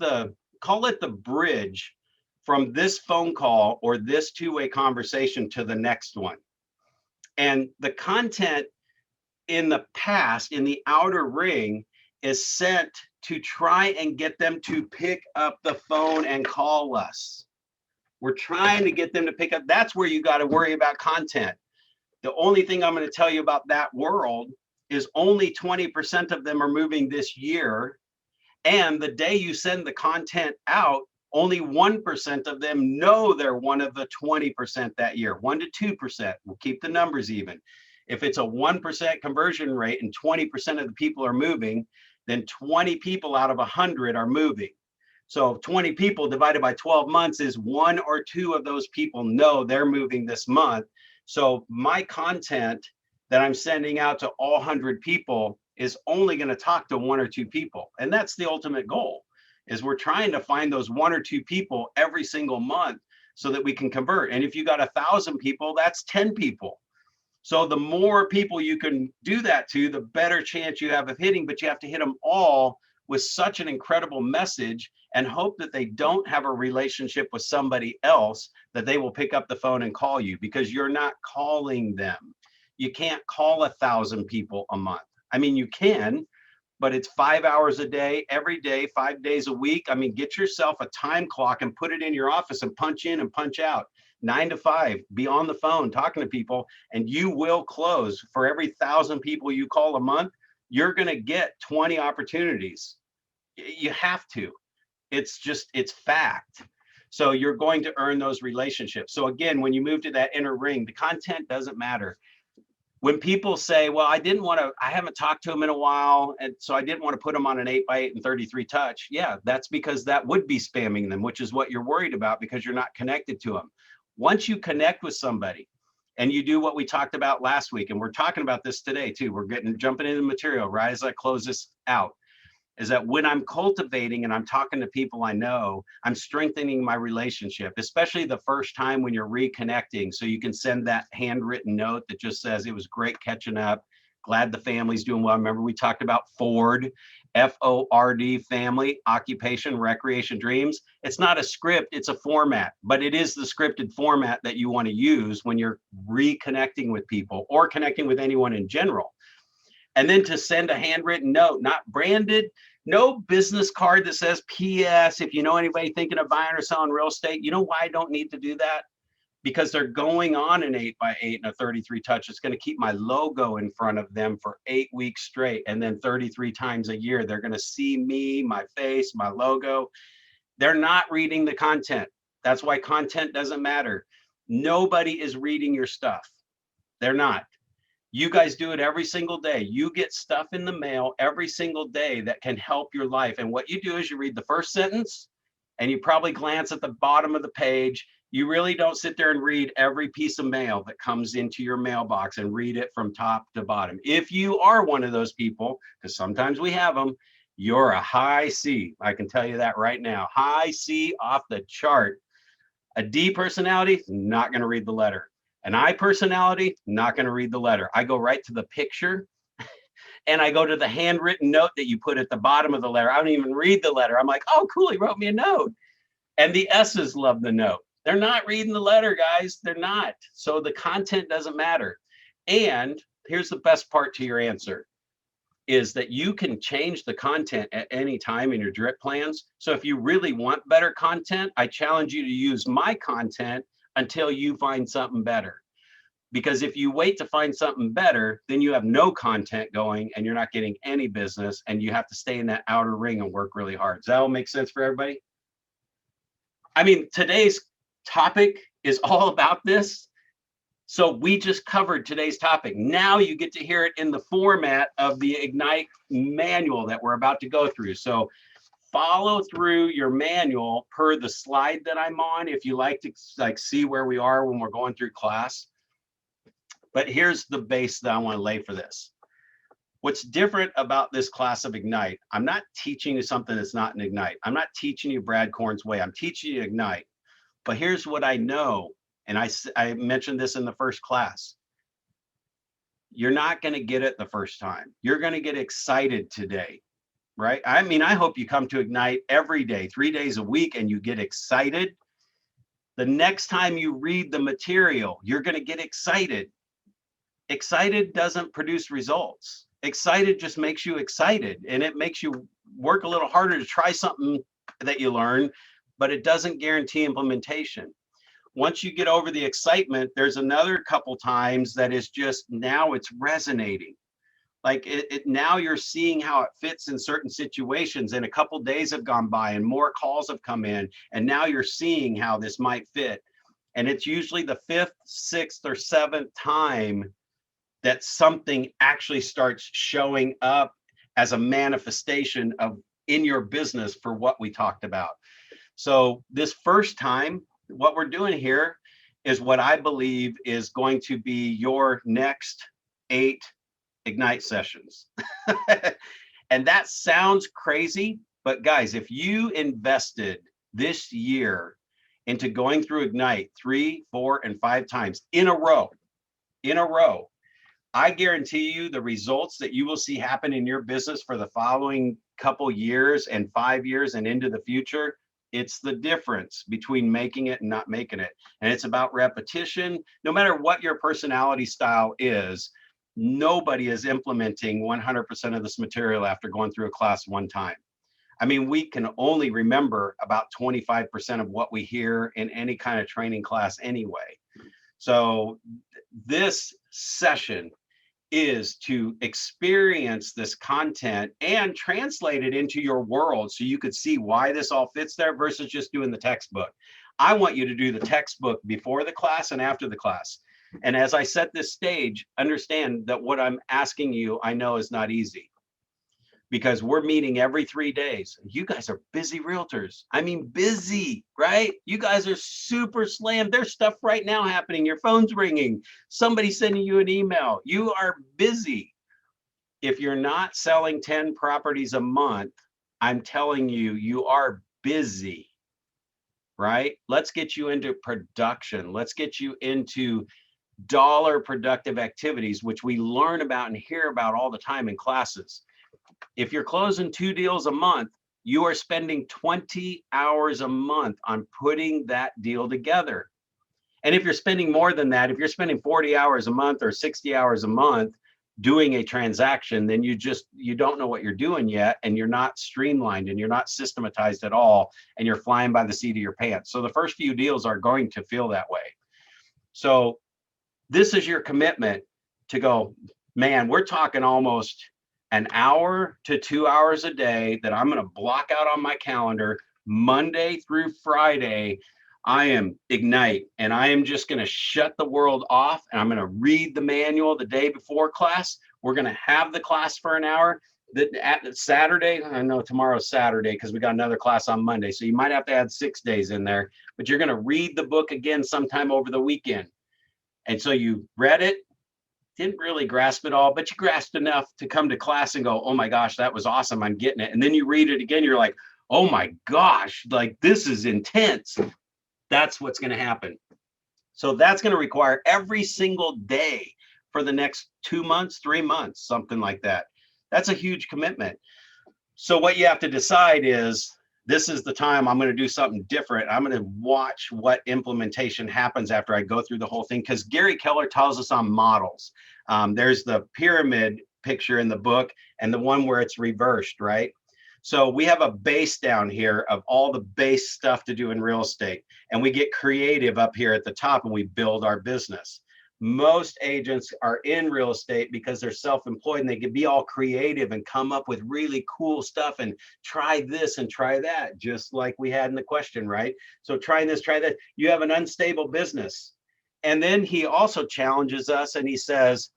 call it the bridge from this phone call or this two-way conversation to the next one. And the content in the past, in the outer ring, is sent to try and get them to pick up the phone and call us. We're trying to get them to pick up. That's where you got to worry about content. The only thing I'm going to tell you about that world is only 20% of them are moving this year. And the day you send the content out, only 1% of them know they're one of the 20% that year, 1 to 2%. We'll keep the numbers even. If it's a 1% conversion rate and 20% of the people are moving, then 20 people out of 100 are moving. So 20 people divided by 12 months is 1 or 2 of those people know they're moving this month. So my content that I'm sending out to all 100 people is only going to talk to 1 or 2 people. And that's the ultimate goal, is we're trying to find those 1 or 2 people every single month so that we can convert. And if you got 1,000 people, that's 10 people. So the more people you can do that to, the better chance you have of hitting, but you have to hit them all with such an incredible message and hope that they don't have a relationship with somebody else that they will pick up the phone and call you, because you're not calling them. You can't call 1,000 people a month. I mean, you can, but it's 5 hours a day, every day, 5 days a week. I mean, get yourself a time clock and put it in your office and punch in and punch out. 9 to 5, be on the phone talking to people, and you will close. For every 1,000 people you call a month, you're going to get 20 opportunities. You have to. It's fact. So you're going to earn those relationships. So again, when you move to that inner ring, the content doesn't matter. When people say, well, I haven't talked to him in a while, and so I didn't want to put him on an 8x8 and 33 touch. Yeah, that's because that would be spamming them, which is what you're worried about because you're not connected to them. Once you connect with somebody and you do what we talked about last week, and we're talking about this today too, we're jumping into the material right as I close this out, is that when I'm cultivating and I'm talking to people I know, I'm strengthening my relationship, especially the first time when you're reconnecting. So you can send that handwritten note that just says, it was great catching up. Glad the family's doing well. Remember, we talked about Ford, F-O-R-D, family, occupation, recreation, dreams. It's not a script, it's a format, but it is the scripted format that you want to use when you're reconnecting with people or connecting with anyone in general. And then to send a handwritten note, not branded, no business card that says PS, if you know anybody thinking of buying or selling real estate. You know why I don't need to do that? Because they're going on an 8x8 and a 33 touch. It's going to keep my logo in front of them for 8 weeks straight. And then 33 times a year, they're going to see me, my face, my logo. They're not reading the content. That's why content doesn't matter. Nobody is reading your stuff. They're not. You guys do it every single day. You get stuff in the mail every single day that can help your life. And what you do is you read the first sentence and you probably glance at the bottom of the page. You really don't sit there and read every piece of mail that comes into your mailbox and read it from top to bottom. If you are one of those people, because sometimes we have them, you're a high C. I can tell you that right now. High C off the chart. A D personality, not going to read the letter. An I personality, not going to read the letter. I go right to the picture and I go to the handwritten note that you put at the bottom of the letter. I don't even read the letter. I'm like, oh, cool, he wrote me a note. And the S's love the note. They're not reading the letter, guys. They're not. So the content doesn't matter. And here's the best part to your answer is that you can change the content at any time in your drip plans. So if you really want better content, I challenge you to use my content until you find something better. Because if you wait to find something better, then you have no content going and you're not getting any business and you have to stay in that outer ring and work really hard. Does that all make sense for everybody? I mean, today's topic is all about this. So we just covered today's topic. Now you get to hear it in the format of the Ignite manual that we're about to go through. So follow through your manual per the slide that I'm on if you like to see where we are when we're going through class. But here's the base that I want to lay for this. What's different about this class of Ignite, I'm not teaching you something that's not an Ignite. I'm not teaching you Brad Korn's way. I'm teaching you Ignite. But here's what I know, and I mentioned this in the first class. You're not going to get it the first time. You're going to get excited today, right? I mean, I hope you come to Ignite every day, 3 days a week, and you get excited. The next time you read the material, you're going to get excited. Excited doesn't produce results. Excited just makes you excited, and it makes you work a little harder to try something that you learn, but it doesn't guarantee implementation. Once you get over the excitement, there's another couple times that is just now it's resonating. Like now you're seeing how it fits in certain situations, and a couple days have gone by and more calls have come in, and now you're seeing how this might fit. And it's usually the 5th, 6th, or 7th time that something actually starts showing up as a manifestation of in your business for what we talked about. So this first time, what we're doing here is what I believe is going to be your next 8 Ignite sessions. And that sounds crazy, but guys, if you invested this year into going through Ignite 3, 4, and 5 times in a row, I guarantee you the results that you will see happen in your business for the following couple years and 5 years and into the future, it's the difference between making it and not making it. And it's about repetition. No matter what your personality style is, nobody is implementing 100% of this material after going through a class one time. I mean, we can only remember about 25% of what we hear in any kind of training class anyway. So this session is to experience this content and translate it into your world so you could see why this all fits there versus just doing the textbook. I want you to do the textbook before the class and after the class. And as I set this stage, understand that what I'm asking you, I know is not easy, because we're meeting every 3 days. You guys are busy realtors. I mean, busy, right? You guys are super slammed. There's stuff right now happening. Your phone's ringing. Somebody's sending you an email. You are busy. If you're not selling 10 properties a month, I'm telling you, you are busy, right? Let's get you into production. Let's get you into dollar productive activities, which we learn about and hear about all the time in classes. If you're closing 2 deals a month, you are spending 20 hours a month on putting that deal together. And if you're spending more than that, if you're spending 40 hours a month or 60 hours a month doing a transaction, then you don't know what you're doing yet, and you're not streamlined and you're not systematized at all, and you're flying by the seat of your pants. So the first few deals are going to feel that way. So this is your commitment to go, man, we're talking almost an hour to 2 hours a day that I'm going to block out on my calendar Monday through Friday. I am Ignite, and I am just going to shut the world off, and I'm going to read the manual the day before class. We're going to have the class for an hour. At Saturday, I know tomorrow's Saturday because we got another class on Monday, so you might have to add 6 days in there, but you're going to read the book again sometime over the weekend. And so you read it, didn't really grasp it all, but you grasped enough to come to class and go, oh my gosh, that was awesome, I'm getting it. And then you read it again, you're like, oh my gosh, like this is intense. That's what's going to happen. So that's going to require every single day for the next 2 months, 3 months, something like that. That's a huge commitment. So what you have to decide is, this is the time I'm going to do something different. I'm going to watch what implementation happens after I go through the whole thing, because Gary Keller tells us on models. There's the pyramid picture in the book and the one where it's reversed, right? So we have a base down here of all the base stuff to do in real estate, and we get creative up here at the top and we build our business. Most agents are in real estate because they're self-employed and they can be all creative and come up with really cool stuff and try this and try that, just like we had in the question, right? So try this, try that. You have an unstable business. And then he also challenges us and he says,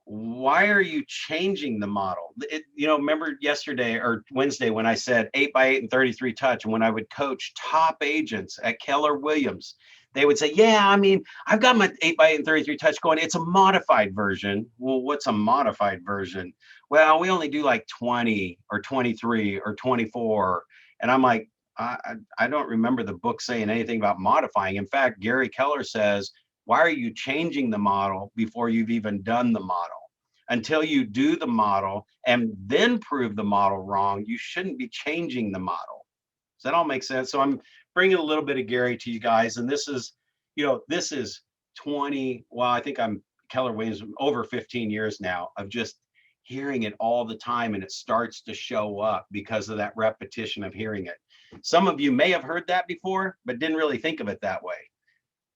why are you changing the model? Remember yesterday or Wednesday when I said 8x8 and 33 touch, and when I would coach top agents at Keller Williams, they would say, yeah, I mean, I've got my 8x8 and 33 touch going. It's a modified version. Well, what's a modified version? Well, we only do like 20 or 23 or 24. And I'm like, I don't remember the book saying anything about modifying. In fact, Gary Keller says, why are you changing the model before you've even done the model? Until you do the model and then prove the model wrong, you shouldn't be changing the model. Does that all make sense? So I'm bringing a little bit of Gary to you guys. And this is 20, well, I think I'm Keller Williams over 15 years now of just hearing it all the time. And it starts to show up because of that repetition of hearing it. Some of you may have heard that before, but didn't really think of it that way.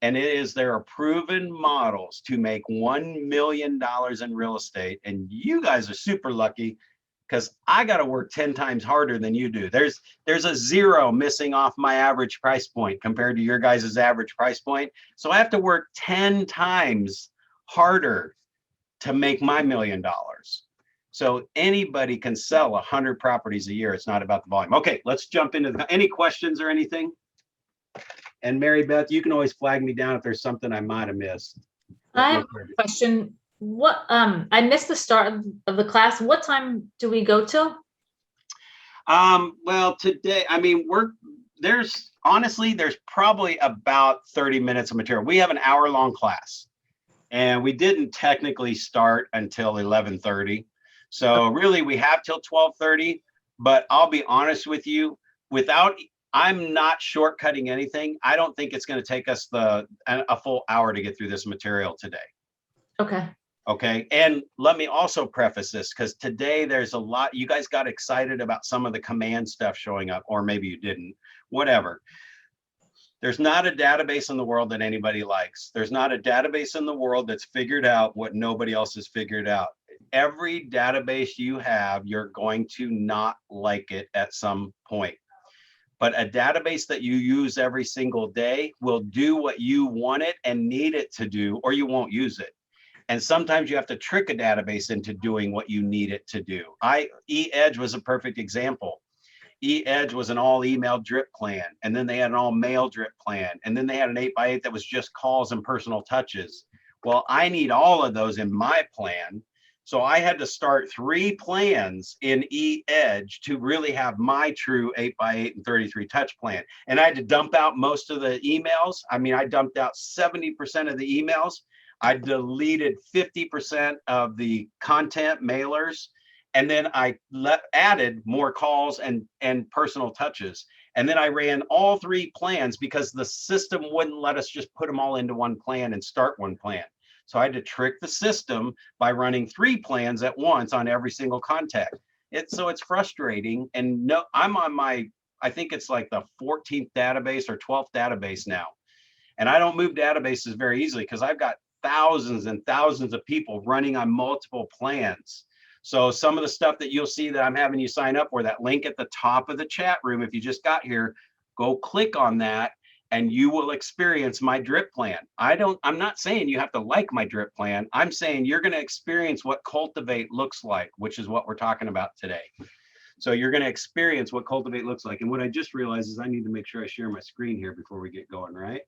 And there are proven models to make $1 million in real estate. And you guys are super lucky because I got to work 10 times harder than you do. There's a zero missing off my average price point compared to your guys' average price point. So I have to work 10 times harder to make my $1 million. So anybody can sell 100 properties a year. It's not about the volume. Okay, let's jump into any questions or anything? And Mary Beth, you can always flag me down if there's something I might have missed. I have a question. What I missed the start of the class. What time do we go till? Well, today, I mean, there's probably about 30 minutes of material. We have an hour-long class, and we didn't technically start until 11:30. So really, we have till 12:30. But I'll be honest with you, I'm not shortcutting anything. I don't think it's going to take us a full hour to get through this material today. Okay. Okay. And let me also preface this, because today there's a lot, you guys got excited about some of the command stuff showing up, or maybe you didn't, whatever. There's not a database in the world that anybody likes. There's not a database in the world that's figured out what nobody else has figured out. Every database you have, you're going to not like it at some point. But a database that you use every single day will do what you want it and need it to do, or you won't use it. And sometimes you have to trick a database into doing what you need it to do. eEdge was a perfect example. eEdge was an all email drip plan, and then they had an all mail drip plan, and then they had an 8x8 that was just calls and personal touches. Well, I need all of those in my plan. So I had to start 3 plans in eEdge to really have my true 8x8 and 33 touch plan. And I had to dump out most of the emails. I mean, I dumped out 70% of the emails. I deleted 50% of the content mailers. And then I added more calls and personal touches. And then I ran all 3 plans because the system wouldn't let us just put them all into one plan and start one plan. So I had to trick the system by running 3 plans at once on every single contact. So it's frustrating. And no, I'm on I think it's like the 14th database or 12th database now. And I don't move databases very easily because I've got thousands and thousands of people running on multiple plans. So some of the stuff that you'll see that I'm having you sign up for, that link at the top of the chat room, if you just got here, go click on that. And you will experience my drip plan. I'm not saying you have to like my drip plan. I'm saying you're going to experience what Cultivate looks like, which is what we're talking about today. So you're going to experience what Cultivate looks like. And what I just realized is I need to make sure I share my screen here before we get going, right?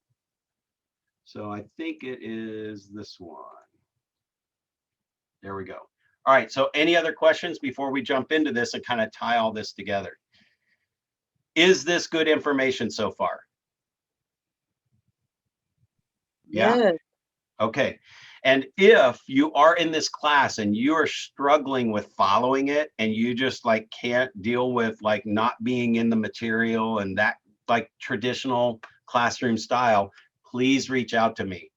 So I think it is this one. There we go. All right. So any other questions before we jump into this and kind of tie all this together? Is this good information so far? Yeah. Yes. Okay. And if you are in this class and you are struggling with following it and you just like can't deal with like not being in the material and that like traditional classroom style, please reach out to me,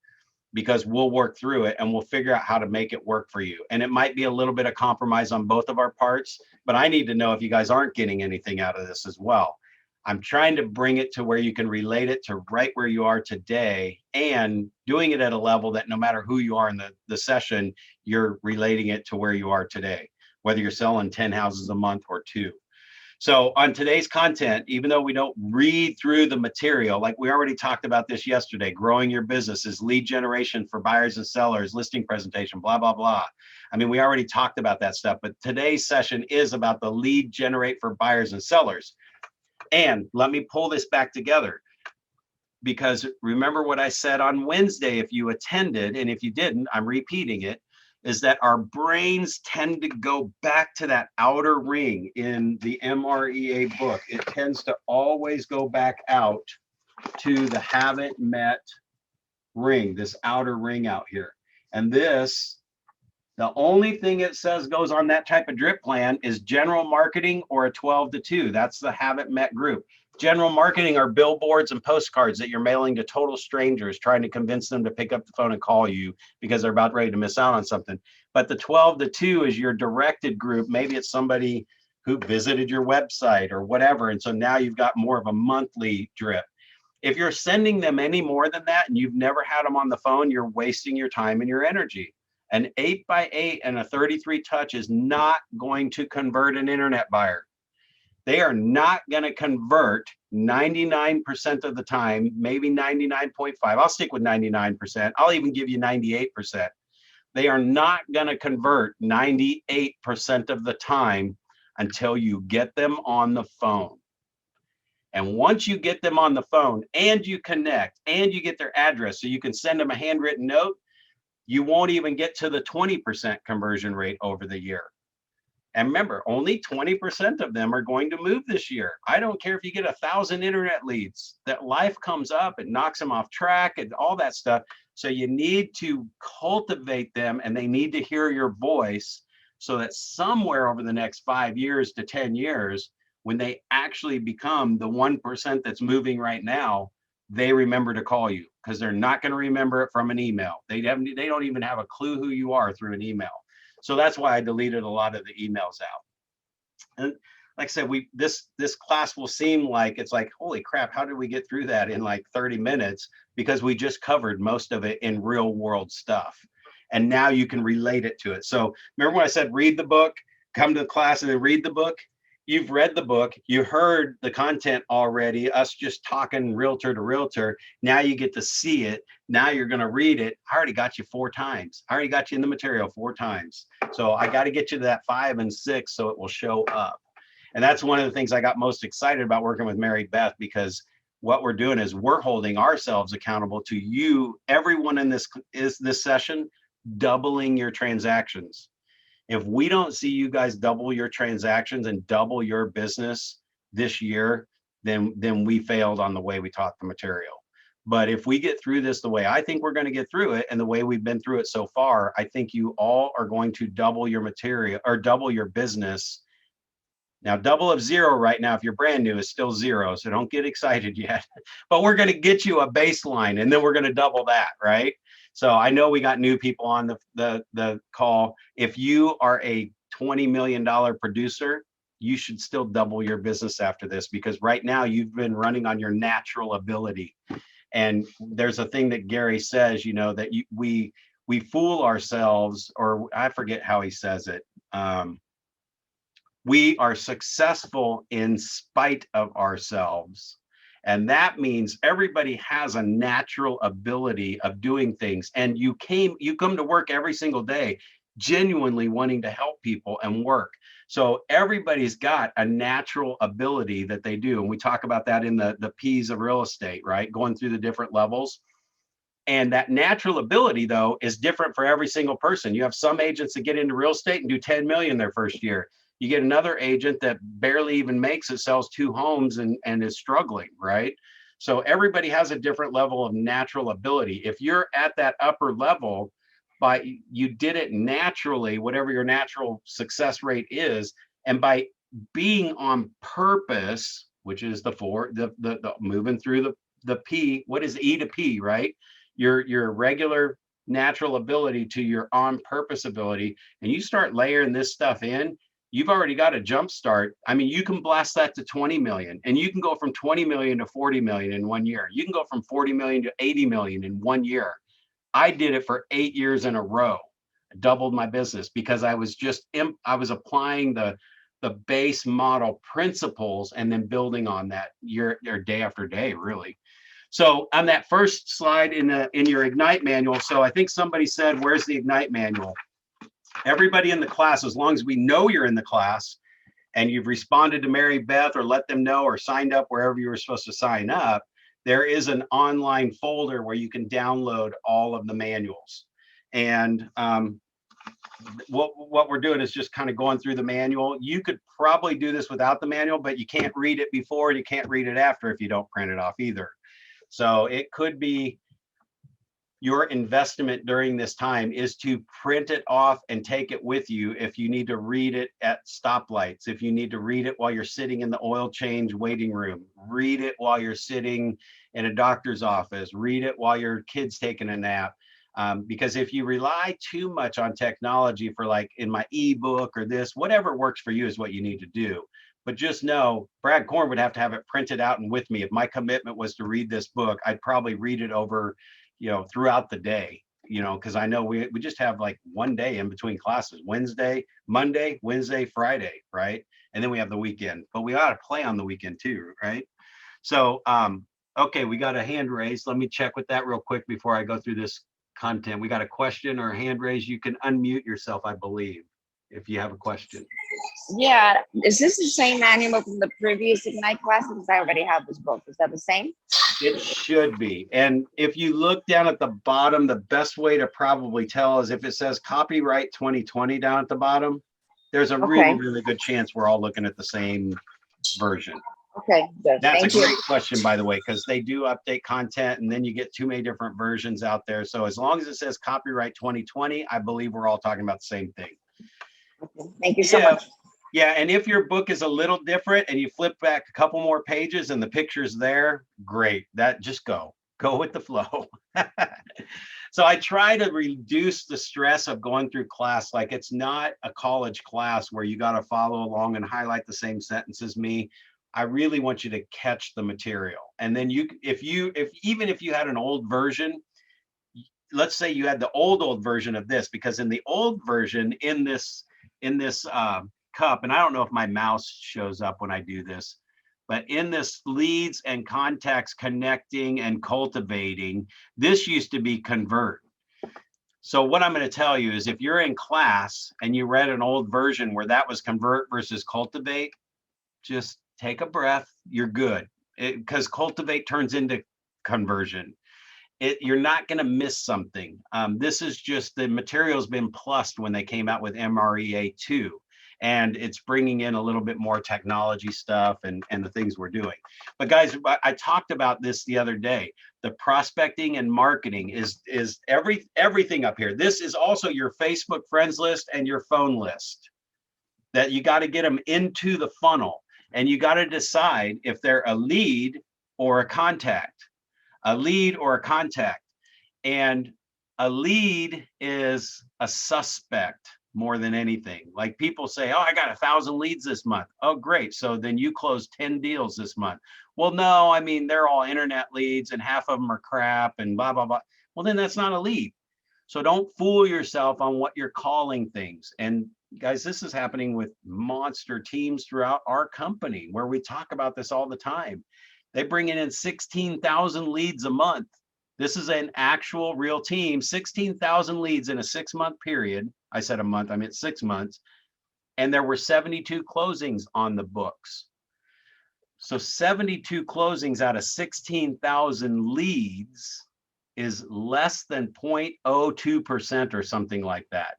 because we'll work through it and we'll figure out how to make it work for you. And it might be a little bit of compromise on both of our parts, but I need to know if you guys aren't getting anything out of this as well. I'm trying to bring it to where you can relate it to right where you are today, and doing it at a level that no matter who you are in the session, you're relating it to where you are today, whether you're selling 10 houses a month or 2. So on today's content, even though we don't read through the material, like we already talked about this yesterday, growing your business is lead generation for buyers and sellers, listing presentation, blah, blah, blah. I mean, we already talked about that stuff, but today's session is about the lead generate for buyers and sellers. And let me pull this back together, because remember what I said on Wednesday, if you attended, and if you didn't, I'm repeating it, is that our brains tend to go back to that outer ring in the MREA book. It tends to always go back out to the haven't met ring, this outer ring out here. And this, the only thing it says goes on that type of drip plan is general marketing or a 12-2. That's the haven't met group. General marketing are billboards and postcards that you're mailing to total strangers, trying to convince them to pick up the phone and call you because they're about ready to miss out on something. But the 12-2 is your directed group. Maybe it's somebody who visited your website or whatever. And so now you've got more of a monthly drip. If you're sending them any more than that and you've never had them on the phone, you're wasting your time and your energy. An 8x8 and a 33 touch is not going to convert an internet buyer. They are not going to convert 99% of the time, maybe 99.5. I'll stick with 99%. I'll even give you 98%. They are not going to convert 98% of the time until you get them on the phone. And once you get them on the phone and you connect and you get their address so you can send them a handwritten note, you won't even get to the 20% conversion rate over the year. And remember, only 20% of them are going to move this year. I don't care if you get 1,000 internet leads, that life comes up and knocks them off track and all that stuff. So you need to cultivate them and they need to hear your voice so that somewhere over the next 5 years to 10 years, when they actually become the 1% that's moving right now, they remember to call you, because they're not going to remember it from an email. They don't even have a clue who you are through an email. So that's why I deleted a lot of the emails out. And like I said, this class will seem like it's like, holy crap, how did we get through that in like 30 minutes? Because we just covered most of it in real world stuff. And now you can relate it to it. So remember when I said read the book, come to the class and then read the book? You've read the book, you heard the content already, us just talking realtor to realtor. Now you get to see it. Now you're going to read it. I already got you 4 times. I already got you in the material 4 times. So I got to get you to that 5 and 6 so it will show up. And that's one of the things I got most excited about working with Mary Beth, because what we're doing is we're holding ourselves accountable to you, everyone in this session, doubling your transactions. If we don't see you guys double your transactions and double your business this year, then we failed on the way we taught the material. But if we get through this the way I think we're going to get through it and the way we've been through it so far, I think you all are going to double your material or double your business. Now, double of 0 right now, if you're brand new, is still 0. So don't get excited yet. But we're going to get you a baseline and then we're going to double that, right? So I know we got new people on the call. If you are a $20 million producer, you should still double your business after this, because right now you've been running on your natural ability. And there's a thing that Gary says, you know, that we fool ourselves, or I forget how he says it. We are successful in spite of ourselves. And that means everybody has a natural ability of doing things. And you come to work every single day genuinely wanting to help people and work. So everybody's got a natural ability that they do. And we talk about that in the P's of real estate, right? Going through the different levels. And that natural ability, though, is different for every single person. You have some agents that get into real estate and do 10 million their first year. You get another agent that barely even makes it, sells 2 homes and is struggling, right? So everybody has a different level of natural ability. If you're at that upper level, you did it naturally, whatever your natural success rate is, and by being on purpose, which is the moving through the P. What is E to P, right? Your regular natural ability to your on purpose ability, and you start layering this stuff in, you've already got a jump start. I mean, you can blast that to 20 million, and you can go from 20 million to 40 million in 1 year. You can go from 40 million to 80 million in 1 year. I did it for 8 years in a row. I doubled my business because I was applying the base model principles and then building on that year or day after day, really. So on that first slide in your Ignite manual, so I think somebody said, where's the Ignite manual? Everybody in the class, as long as we know you're in the class and you've responded to Mary Beth or let them know or signed up wherever you were supposed to sign up, there is an online folder where you can download all of the manuals. And what we're doing is just kind of going through the manual. You could probably do this without the manual, but you can't read it before and you can't read it after if you don't print it off either. So it could be your investment during this time is to print it off and take it with you if you need to read it at stoplights, if you need to read it while you're sitting in the oil change waiting room, read it while you're sitting in a doctor's office, read it while your kid's taking a nap. Because if you rely too much on technology for like in my ebook or this, whatever works for you is what you need to do. But just know, Brad Korn would have to have it printed out and with me. If my commitment was to read this book, I'd probably read it over, throughout the day, because I know we just have like 1 day in between classes, Monday, Wednesday, Friday, right? And then we have the weekend, but we ought to play on the weekend too, right? So, okay, we got a hand raised. Let me check with that real quick before I go through this content. We got a question or a hand raise. You can unmute yourself, I believe, if you have a question. Yeah, is this the same manual from the previous Ignite class? Because I already have this book. Is that the same? It should be. And if you look down at the bottom, the best way to probably tell is if it says copyright 2020 down at the bottom, there's a really, really good chance we're all looking at the same version. Okay, good. That's Thank a great you. question, by the way, because they do update content and then you get too many different versions out there. So as long as it says copyright 2020, I believe we're all talking about the same thing. Okay. Thank you so much. Yeah, and if your book is a little different and you flip back a couple more pages and the picture's there, great. That just go with the flow. So I try to reduce the stress of going through class. Like it's not a college class where you got to follow along and highlight the same sentence as me. I really want you to catch the material. And then even if you had an old version, let's say you had the old version of this, because in the old version in this cup, and I don't know if my mouse shows up when I do this, but in this leads and contacts connecting and cultivating, this used to be convert. So what I'm going to tell you is if you're in class and you read an old version where that was convert versus cultivate, just take a breath. You're good, because cultivate turns into conversion. You're not going to miss something. This is just the material's been plussed when they came out with MREA2. And it's bringing in a little bit more technology stuff and the things we're doing. But guys, I talked about this the other day. The prospecting and marketing is everything up here. This is also your Facebook friends list and your phone list. That you got to get them into the funnel, and you got to decide if they're a lead or a contact. A lead or a contact. And a lead is a suspect more than anything. Like people say, oh, I got 1,000 leads this month. Oh, great. So then you closed 10 deals this month. Well, no, I mean, they're all internet leads and half of them are crap and blah, blah, blah. Well, then that's not a lead. So don't fool yourself on what you're calling things. And guys, this is happening with monster teams throughout our company where we talk about this all the time. They bring in 16,000 leads a month. This is an actual real team, 16,000 leads in a 6-month period. I said a month, I meant 6 months. And there were 72 closings on the books. So 72 closings out of 16,000 leads is less than 0.02% or something like that.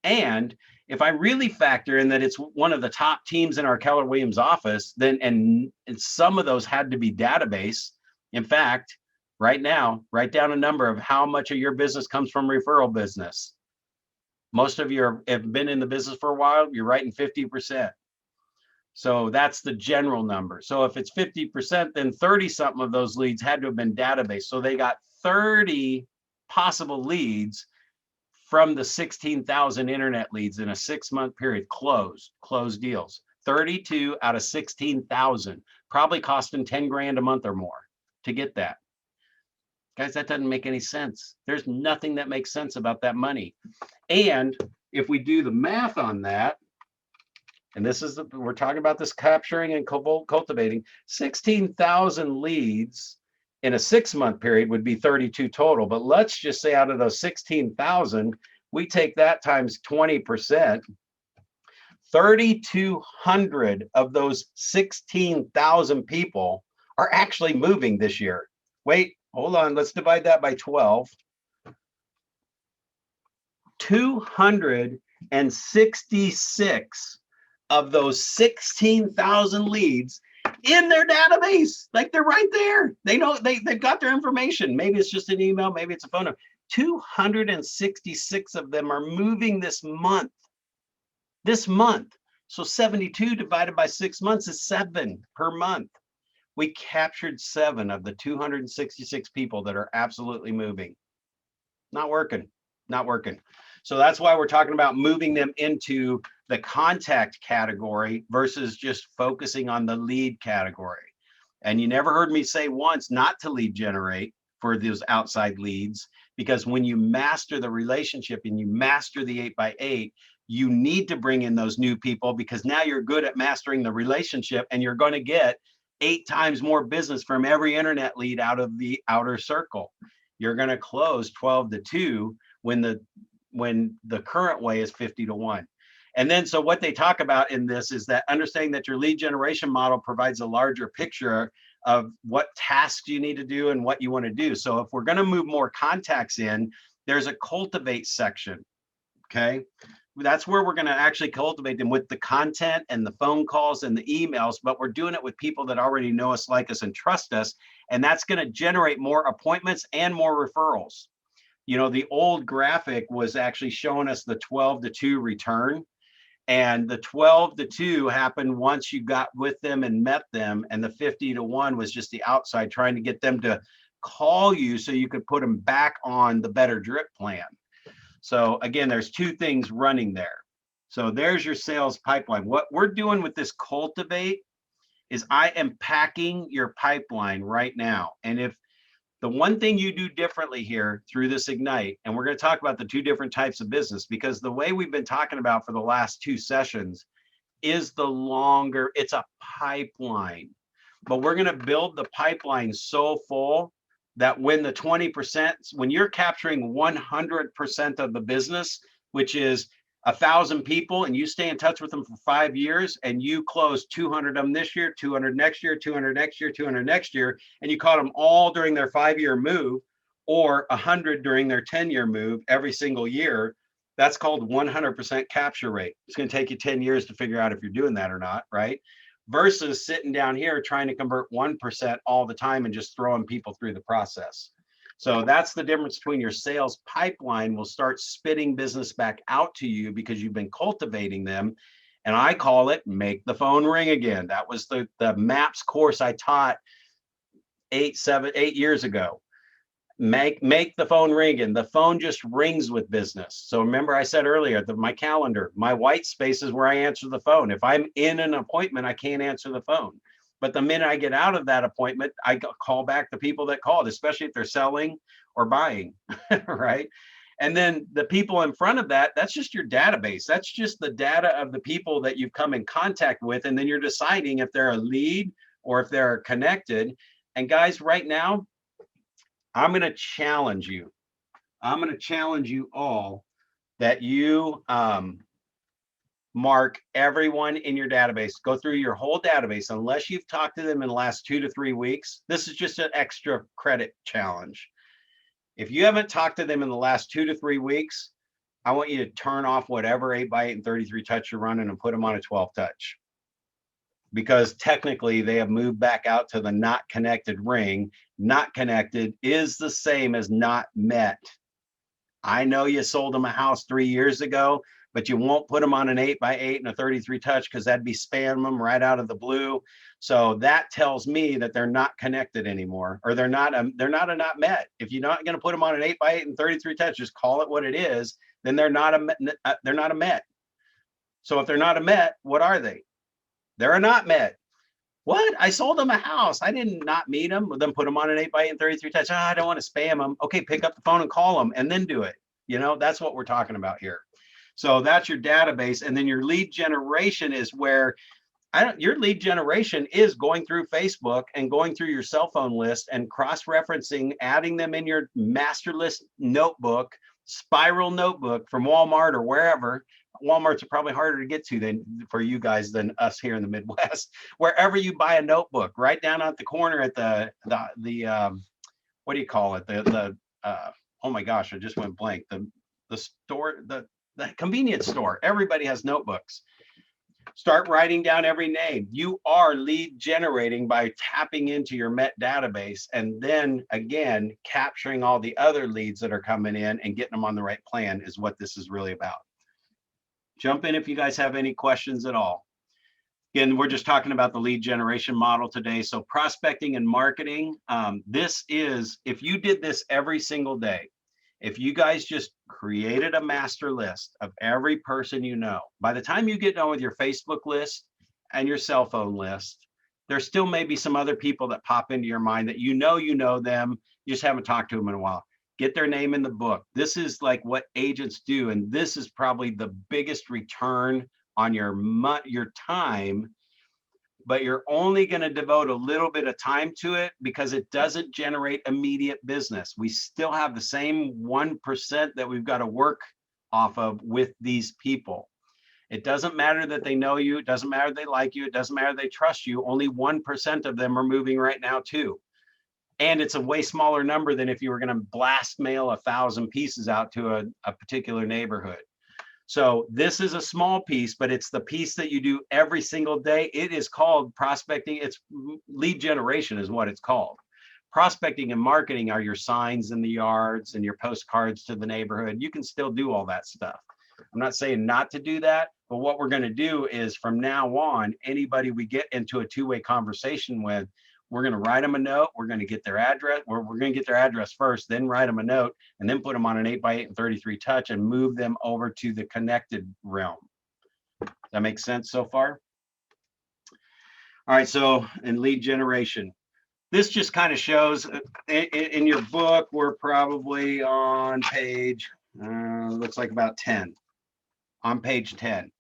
And if I really factor in that it's one of the top teams in our Keller Williams office, then and some of those had to be database, In fact, right now, write down a number of how much of your business comes from referral business. Most of you have been in the business for a while, you're writing 50%. So that's the general number. So if it's 50%, then 30 something of those leads had to have been database. So they got 30 possible leads from the 16,000 internet leads in a 6-month period, closed deals. 32 out of 16,000, probably costing 10 grand a month or more to get that. Guys, that doesn't make any sense. There's nothing that makes sense about that money. And if we do the math on that, and this is we're talking about this capturing and cultivating 16,000 leads in a 6-month period would be 32 total. But let's just say out of those 16,000, we take that times 20%. 3,200 of those 16,000 people are actually moving this year. Wait, hold on. Let's divide that by 12. 266 of those 16,000 leads in their database. Like they're right there. They know they've got their information. Maybe it's just an email, maybe it's a phone number. 266 of them are moving this month. So 72 divided by 6 months is 7 per month. We captured 7 of the 266 people that are absolutely moving. Not working. So that's why we're talking about moving them into the contact category versus just focusing on the lead category. And you never heard me say once not to lead generate for those outside leads, because when you master the relationship and you master the 8x8, you need to bring in those new people, because now you're good at mastering the relationship and you're going to get 8 times more business from every internet lead out of the outer circle. You're going to close 12 to 2 when the current way is 50 to 1. And then, so what they talk about in this is that understanding that your lead generation model provides a larger picture of what tasks you need to do and what you want to do. So if we're going to move more contacts in, there's a cultivate section. Okay. That's where we're going to actually cultivate them with the content and the phone calls and the emails, but we're doing it with people that already know us, like us, and trust us. And that's going to generate more appointments and more referrals. You know, the old graphic was actually showing us the 12 to 2 return. And the 12 to 2 happened once you got with them and met them. And the 50 to 1 was just the outside, trying to get them to call you so you could put them back on the better drip plan. So again, there's 2 things running there. So there's your sales pipeline. What we're doing with this cultivate is I am packing your pipeline right now. And if the one thing you do differently here through this Ignite, and we're going to talk about the 2 different types of business, because the way we've been talking about for the last 2 sessions is the longer, it's a pipeline, but we're going to build the pipeline so full that when the 20%, when you're capturing 100% of the business, which is 1,000 people, and you stay in touch with them for 5 years, and you close 200 of them this year, 200 next year, 200 next year, 200 next year, and you caught them all during their 5-year move, or 100 during their 10-year move every single year, that's called 100% capture rate. It's going to take you 10 years to figure out if you're doing that or not, right? Versus sitting down here trying to convert 1% all the time and just throwing people through the process. So that's the difference between your sales pipeline will start spitting business back out to you because you've been cultivating them. And I call it make the phone ring again. That was the MAPS course I taught 8 years ago. Make the phone ring, and the phone just rings with business. So remember I said earlier that my calendar, my white space is where I answer the phone. If I'm in an appointment, I can't answer the phone. But the minute I get out of that appointment, I call back the people that called, especially if they're selling or buying, right? And then the people in front of that, that's just your database. That's just the data of the people that you've come in contact with. And then you're deciding if they're a lead or if they're connected. And guys, right now, I'm going to challenge you. I'm going to challenge you all that you mark everyone in your database. Go through your whole database, unless you've talked to them in the last 2 to 3 weeks. This is just an extra credit challenge. If you haven't talked to them in the last 2 to 3 weeks, I want you to turn off whatever 8x8 and 33 touch you're running and put them on a 12 touch. because technically they have moved back out to the not connected ring. Not connected is the same as not met. I know you sold them a house 3 years ago, but you won't put them on an 8x8 and a 33 touch because that'd be spamming them right out of the blue. So that tells me that they're not connected anymore, or they're not a not met. If you're not going to put them on an 8x8 and 33 touch, just call it what it is. Then they're not a met. So if they're not a met, what are they? They're a not met. What? I sold them a house. I didn't not meet them, then put them on an 8x8 and 33 touch. I don't want to spam them. Okay, pick up the phone and call them and then do it. You know, that's what we're talking about here. So that's your database. And then your lead generation is where your lead generation is going through Facebook and going through your cell phone list and cross-referencing, adding them in your master list notebook, spiral notebook from Walmart or wherever. Walmart's are probably harder to get to than for you guys than us here in the Midwest. Wherever you buy a notebook, right down at the corner at the what do you call it? Oh my gosh, I just went blank. The store, the convenience store. Everybody has notebooks. Start writing down every name. You are lead generating by tapping into your Met database and then again capturing all the other leads that are coming in and getting them on the right plan is what this is really about. Jump in if you guys have any questions at all. Again, we're just talking about the lead generation model today. So prospecting and marketing, this is, if you did this every single day, if you guys just created a master list of every person you know, by the time you get done with your Facebook list and your cell phone list, there still may be some other people that pop into your mind that you know them, you just haven't talked to them in a while. Get their name in the book. This is like what agents do. And this is probably the biggest return on your time, but you're only going to devote a little bit of time to it because it doesn't generate immediate business. We still have the same 1% that we've got to work off of with these people. It doesn't matter that they know you. It doesn't matter they like you. It doesn't matter they trust you. Only 1% of them are moving right now too. And it's a way smaller number than if you were going to blast mail 1,000 pieces out to a particular neighborhood. So this is a small piece, but it's the piece that you do every single day. It is called prospecting. It's lead generation is what it's called. Prospecting and marketing are your signs in the yards and your postcards to the neighborhood. You can still do all that stuff. I'm not saying not to do that, but what we're going to do is from now on, anybody we get into a two-way conversation with, we're going to write them a note. We're going to get their address. We're going to get their address first, then write them a note, and then put them on an 8x8 and 33 touch and move them over to the connected realm. That makes sense so far? All right. So in lead generation, this just kind of shows in your book, we're probably on page, looks like about 10, on page 10.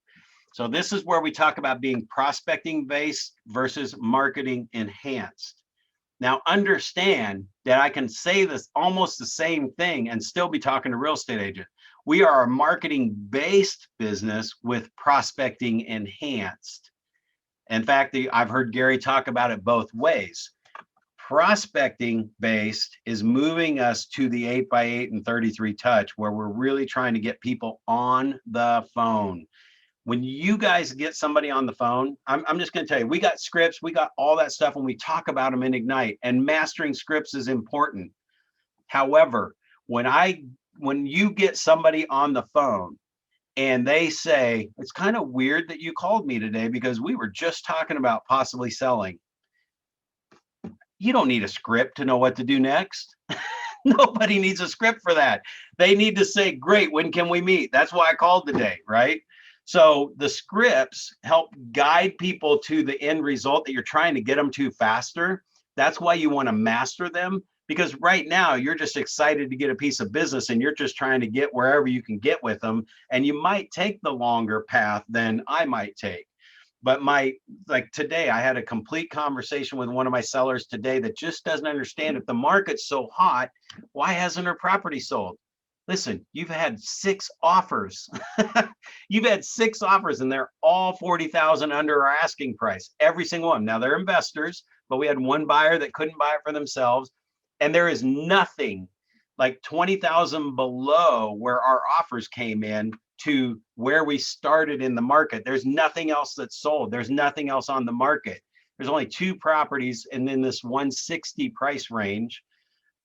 So this is where we talk about being prospecting based versus marketing enhanced. Now understand that I can say this almost the same thing and still be talking to real estate agent. We are a marketing based business with prospecting enhanced. In fact, I've heard Gary talk about it both ways. Prospecting based is moving us to the 8x8 and 33 touch where we're really trying to get people on the phone. When you guys get somebody on the phone, I'm just going to tell you, we got scripts, we got all that stuff, and we talk about them in Ignite, and mastering scripts is important. However, when you get somebody on the phone and they say, it's kind of weird that you called me today because we were just talking about possibly selling. You don't need a script to know what to do next. Nobody needs a script for that. They need to say, great, when can we meet? That's why I called today, right? So the scripts help guide people to the end result that you're trying to get them to faster. That's why you want to master them, because right now you're just excited to get a piece of business and you're just trying to get wherever you can get with them. And you might take the longer path than I might take. But like today, I had a complete conversation with one of my sellers today that just doesn't understand if the market's so hot, why hasn't her property sold? Listen, you've had 6 offers. You've had 6 offers and they're all 40,000 under our asking price, every single one. Now they're investors, but we had one buyer that couldn't buy it for themselves. And there is nothing like 20,000 below where our offers came in to where we started in the market. There's nothing else that's sold. There's nothing else on the market. There's only 2 properties and in this 160 price range.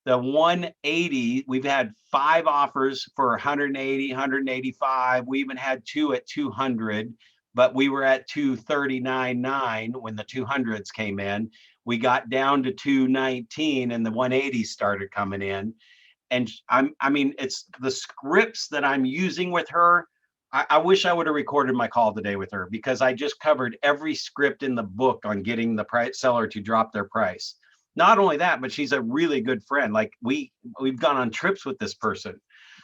The 180, we've had 5 offers for 180, 185. We even had 2 at 200, but we were at 239.9 when the 200s came in. We got down to 219 and the 180s started coming in. And I mean, it's the scripts that I'm using with her. I wish I would have recorded my call today with her, because I just covered every script in the book on getting the seller to drop their price. Not only that, but she's a really good friend. Like we've gone on trips with this person.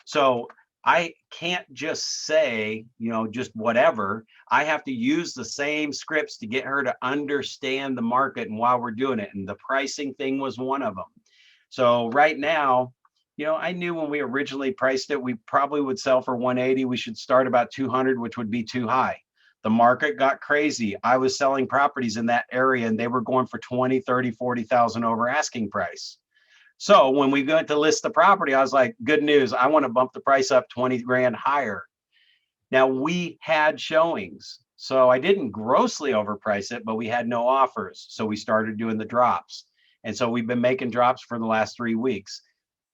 So I can't just say, you know, just whatever. I have to use the same scripts to get her to understand the market and why we're doing it. And the pricing thing was one of them. So right now, you know, I knew when we originally priced it, we probably would sell for 180. We should start about 200, which would be too high. The market got crazy. I was selling properties in that area and they were going for 20, 30, 40,000 over asking price. So when we went to list the property, I was like, good news, I want to bump the price up 20 grand higher. Now we had showings. So I didn't grossly overprice it, but we had no offers. So we started doing the drops. And so we've been making drops for the last 3 weeks.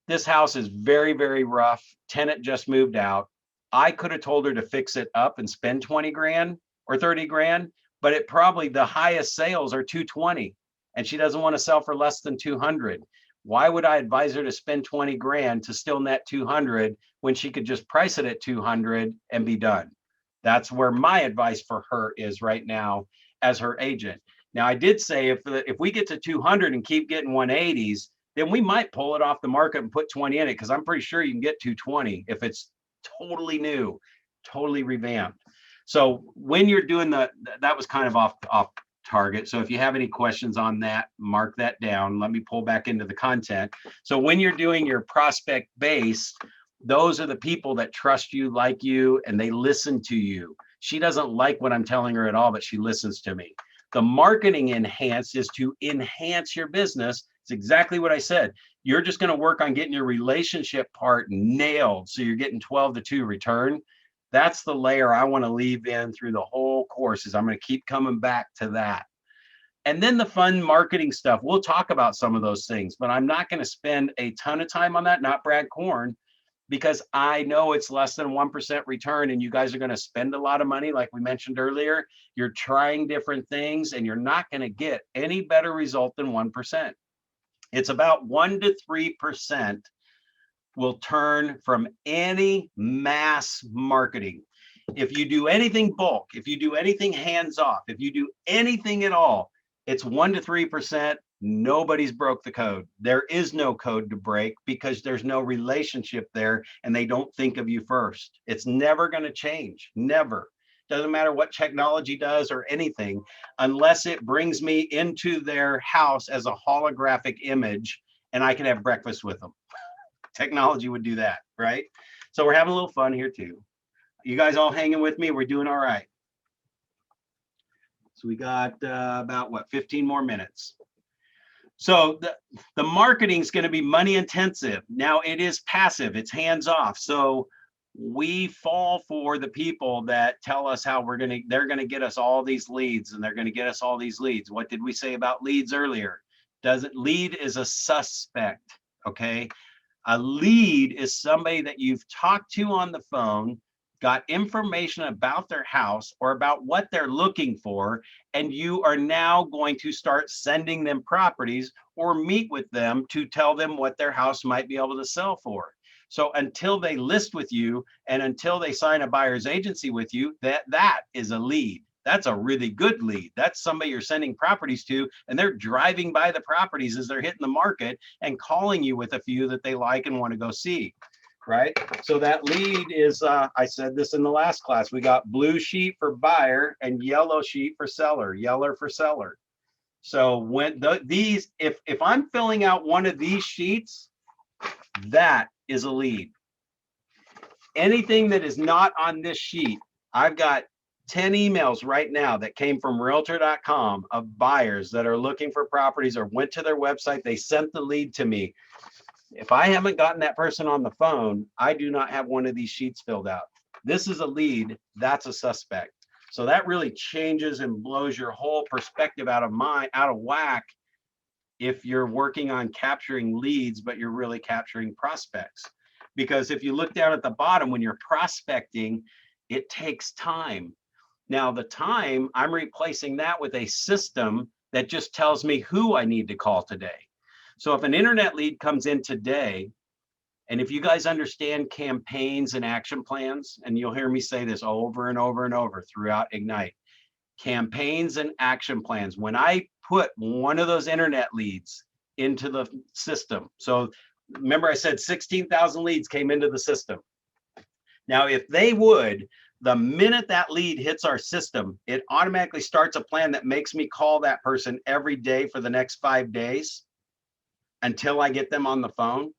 This house is very, very rough. Tenant just moved out. I could have told her to fix it up and spend 20 grand or 30 grand, but it probably the highest sales are 220 and she doesn't want to sell for less than 200. Why would I advise her to spend 20 grand to still net 200 when she could just price it at 200 and be done? That's where my advice for her is right now as her agent. Now, I did say if we get to 200 and keep getting 180s, then we might pull it off the market and put 20 in it, because I'm pretty sure you can get 220 if it's totally new, totally revamped. So when you're doing that was kind of off target. So if you have any questions on that, mark that down. Let me pull back into the content. So when you're doing your prospect base, those are the people that trust you, like you, and they listen to you. She doesn't like what I'm telling her at all, but she listens to me. The marketing enhance is to enhance your business. It's exactly what I said. You're just going to work on getting your relationship part nailed. So you're getting 12 to 2 return. That's the layer I want to leave in through the whole course. Is I'm going to keep coming back to that. And then the fun marketing stuff. We'll talk about some of those things, but I'm not going to spend a ton of time on that. Not Brad Korn, because I know it's less than 1% return and you guys are going to spend a lot of money. Like we mentioned earlier, you're trying different things and you're not going to get any better result than 1%. It's about 1 to 3% will turn from any mass marketing. If you do anything bulk, if you do anything hands off, if you do anything at all, it's 1 to 3%. Nobody's broke the code. There is no code to break because there's no relationship there and they don't think of you first. It's never going to change. Never. Doesn't matter what technology does or anything, unless it brings me into their house as a holographic image and I can have breakfast with them. Technology would do that, right? So we're having a little fun here too. You guys all hanging with me? We're doing all right. So we got about 15 more minutes. So the marketing is going to be money intensive. Now it is passive, it's hands off. So we fall for the people that tell us how they're going to get us all these leads and they're going to get us all these leads. What did we say about leads earlier? Lead is a suspect, okay? A lead is somebody that you've talked to on the phone, got information about their house or about what they're looking for, and you are now going to start sending them properties or meet with them to tell them what their house might be able to sell for. So until they list with you and until they sign a buyer's agency with you, that is a lead. That's a really good lead. That's somebody you're sending properties to, and they're driving by the properties as they're hitting the market and calling you with a few that they like and want to go see, right? So that lead is, I said this in the last class, we got blue sheet for buyer and yellow sheet for seller, yeller for seller. So when if I'm filling out one of these sheets, that is a lead. Anything that is not on this sheet, I've got 10 emails right now that came from realtor.com of buyers that are looking for properties or went to their website. They sent the lead to me. If I haven't gotten that person on the phone, I do not have one of these sheets filled out. This is a lead, that's a suspect. So that really changes and blows your whole perspective out of whack if you're working on capturing leads, but you're really capturing prospects. Because if you look down at the bottom, when you're prospecting, it takes time. Now the time, I'm replacing that with a system that just tells me who I need to call today. So if an internet lead comes in today, and if you guys understand campaigns and action plans, and you'll hear me say this over and over and over throughout Ignite, campaigns and action plans, when I put one of those internet leads into the system. So remember I said 16,000 leads came into the system. Now, if they would, the minute that lead hits our system, it automatically starts a plan that makes me call that person every day for the next 5 days until I get them on the phone.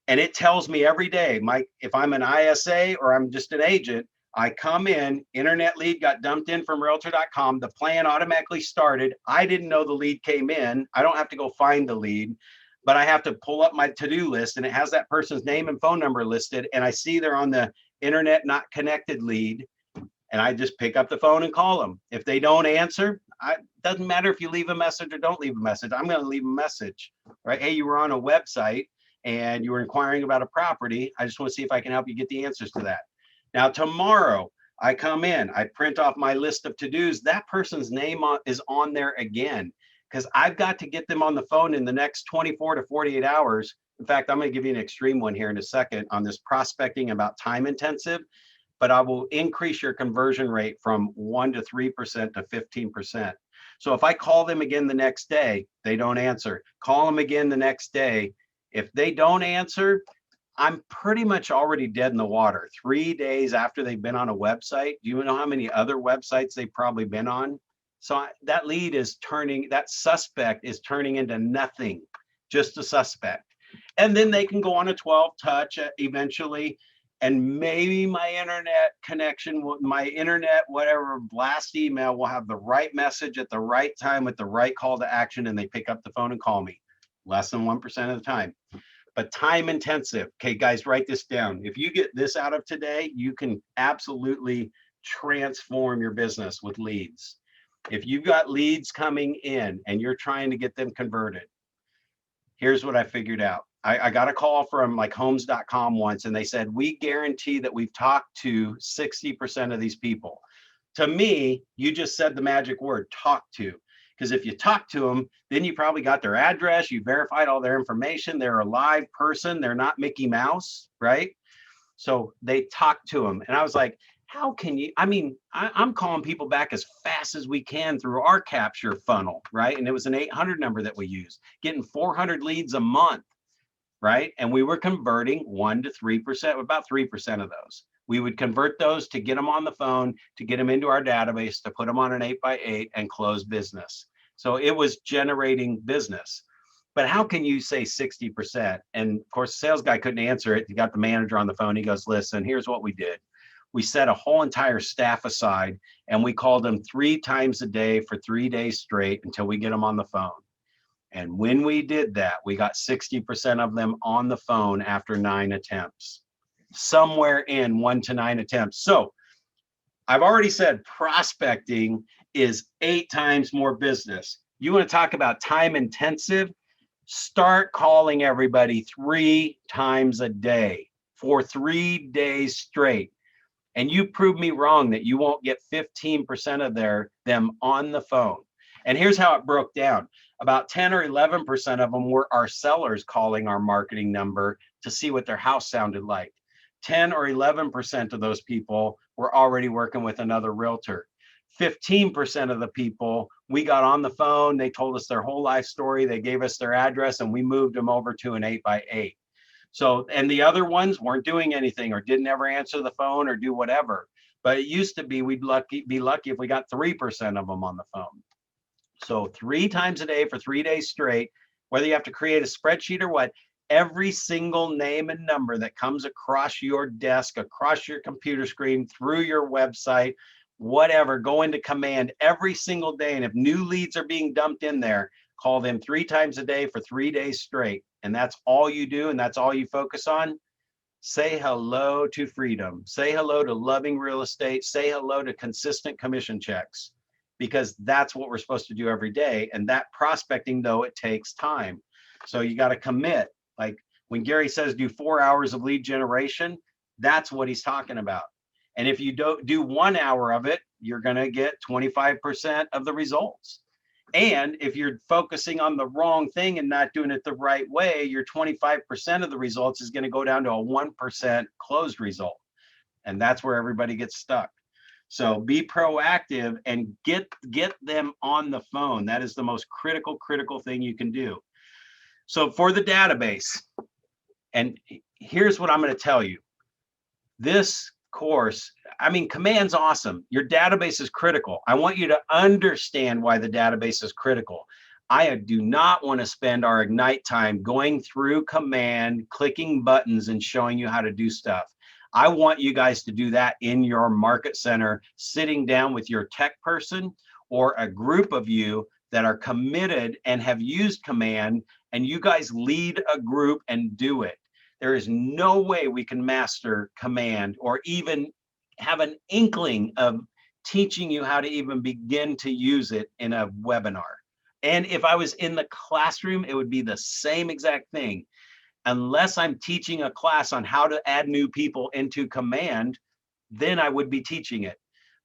And it tells me every day, if I'm an ISA or I'm just an agent, I come in, internet lead got dumped in from realtor.com. The plan automatically started. I didn't know the lead came in. I don't have to go find the lead, but I have to pull up my to-do list and it has that person's name and phone number listed. And I see they're on the internet not connected lead. And I just pick up the phone and call them. If they don't answer, doesn't matter if you leave a message or don't leave a message. I'm going to leave a message, right? Hey, you were on a website and you were inquiring about a property. I just want to see if I can help you get the answers to that. Now, tomorrow I come in, I print off my list of to-dos. That person's name is on there again, because I've got to get them on the phone in the next 24 to 48 hours. In fact, I'm going to give you an extreme one here in a second on this prospecting about time intensive, but I will increase your conversion rate from 1 to 3% to 15%. So if I call them again the next day, they don't answer. Call them again the next day. If they don't answer, I'm pretty much already dead in the water. 3 days after they've been on a website, do you know how many other websites they've probably been on? So that lead is turning, that suspect is turning into nothing, just a suspect. And then they can go on a 12 touch eventually. And maybe my internet connection, my internet, whatever blast email will have the right message at the right time with the right call to action. And they pick up the phone and call me less than 1% of the time. But time intensive. Okay, guys, write this down. If you get this out of today, you can absolutely transform your business with leads. If you've got leads coming in and you're trying to get them converted, here's what I figured out. I got a call from like homes.com once, and they said, we guarantee that we've talked to 60% of these people. To me, you just said the magic word, talk to. Because if you talk to them, then you probably got their address, you verified all their information, they're a live person, they're not Mickey Mouse, right? So they talk to them. And I was like, how can you, I'm calling people back as fast as we can through our capture funnel, right? And it was an 800 number that we used, getting 400 leads a month, right? And we were converting 1 to 3%, about 3% of those. We would convert those to get them on the phone, to get them into our database, to put them on an 8x8 and close business. So it was generating business. But how can you say 60%? And of course, the sales guy couldn't answer it. He got the manager on the phone. He goes, listen, here's what we did. We set a whole entire staff aside and we called them 3 times a day for 3 days straight until we get them on the phone. And when we did that, we got 60% of them on the phone after 9 attempts. Somewhere in 1 to 9 attempts. So I've already said prospecting is 8 times more business. You want to talk about time intensive? Start calling everybody 3 times a day for 3 days straight. And you prove me wrong that you won't get 15% of them on the phone. And here's how it broke down. About 10 or 11% of them were our sellers calling our marketing number to see what their house sounded like. 10 or 11% of those people were already working with another realtor. 15% of the people, we got on the phone, they told us their whole life story, they gave us their address, and we moved them over to an 8x8. So, and the other ones weren't doing anything or didn't ever answer the phone or do whatever. But it used to be we'd be lucky if we got 3% of them on the phone. So 3 times a day for 3 days straight, whether you have to create a spreadsheet or what, every single name and number that comes across your desk, across your computer screen, through your website, whatever, go into command every single day. And if new leads are being dumped in there, call them 3 times a day for 3 days straight. And that's all you do. And that's all you focus on. Say hello to freedom. Say hello to loving real estate. Say hello to consistent commission checks, because that's what we're supposed to do every day. And that prospecting, though, it takes time. So you got to commit. Like when Gary says do 4 hours of lead generation, that's what he's talking about. And if you don't do 1 hour of it, you're going to get 25% of the results. And if you're focusing on the wrong thing and not doing it the right way, your 25% of the results is going to go down to a 1% closed result. And that's where everybody gets stuck. So be proactive and get them on the phone. That is the most critical thing you can do. So for the database, and here's what I'm going to tell you. This course, I mean, Command's awesome. Your database is critical. I want you to understand why the database is critical. I do not want to spend our Ignite time going through Command, clicking buttons and showing you how to do stuff. I want you guys to do that in your market center, sitting down with your tech person or a group of you that are committed and have used Command, and you guys lead a group and do it. There is no way we can master Command or even have an inkling of teaching you how to even begin to use it in a webinar. And if I was in the classroom, it would be the same exact thing. Unless I'm teaching a class on how to add new people into Command, then I would be teaching it.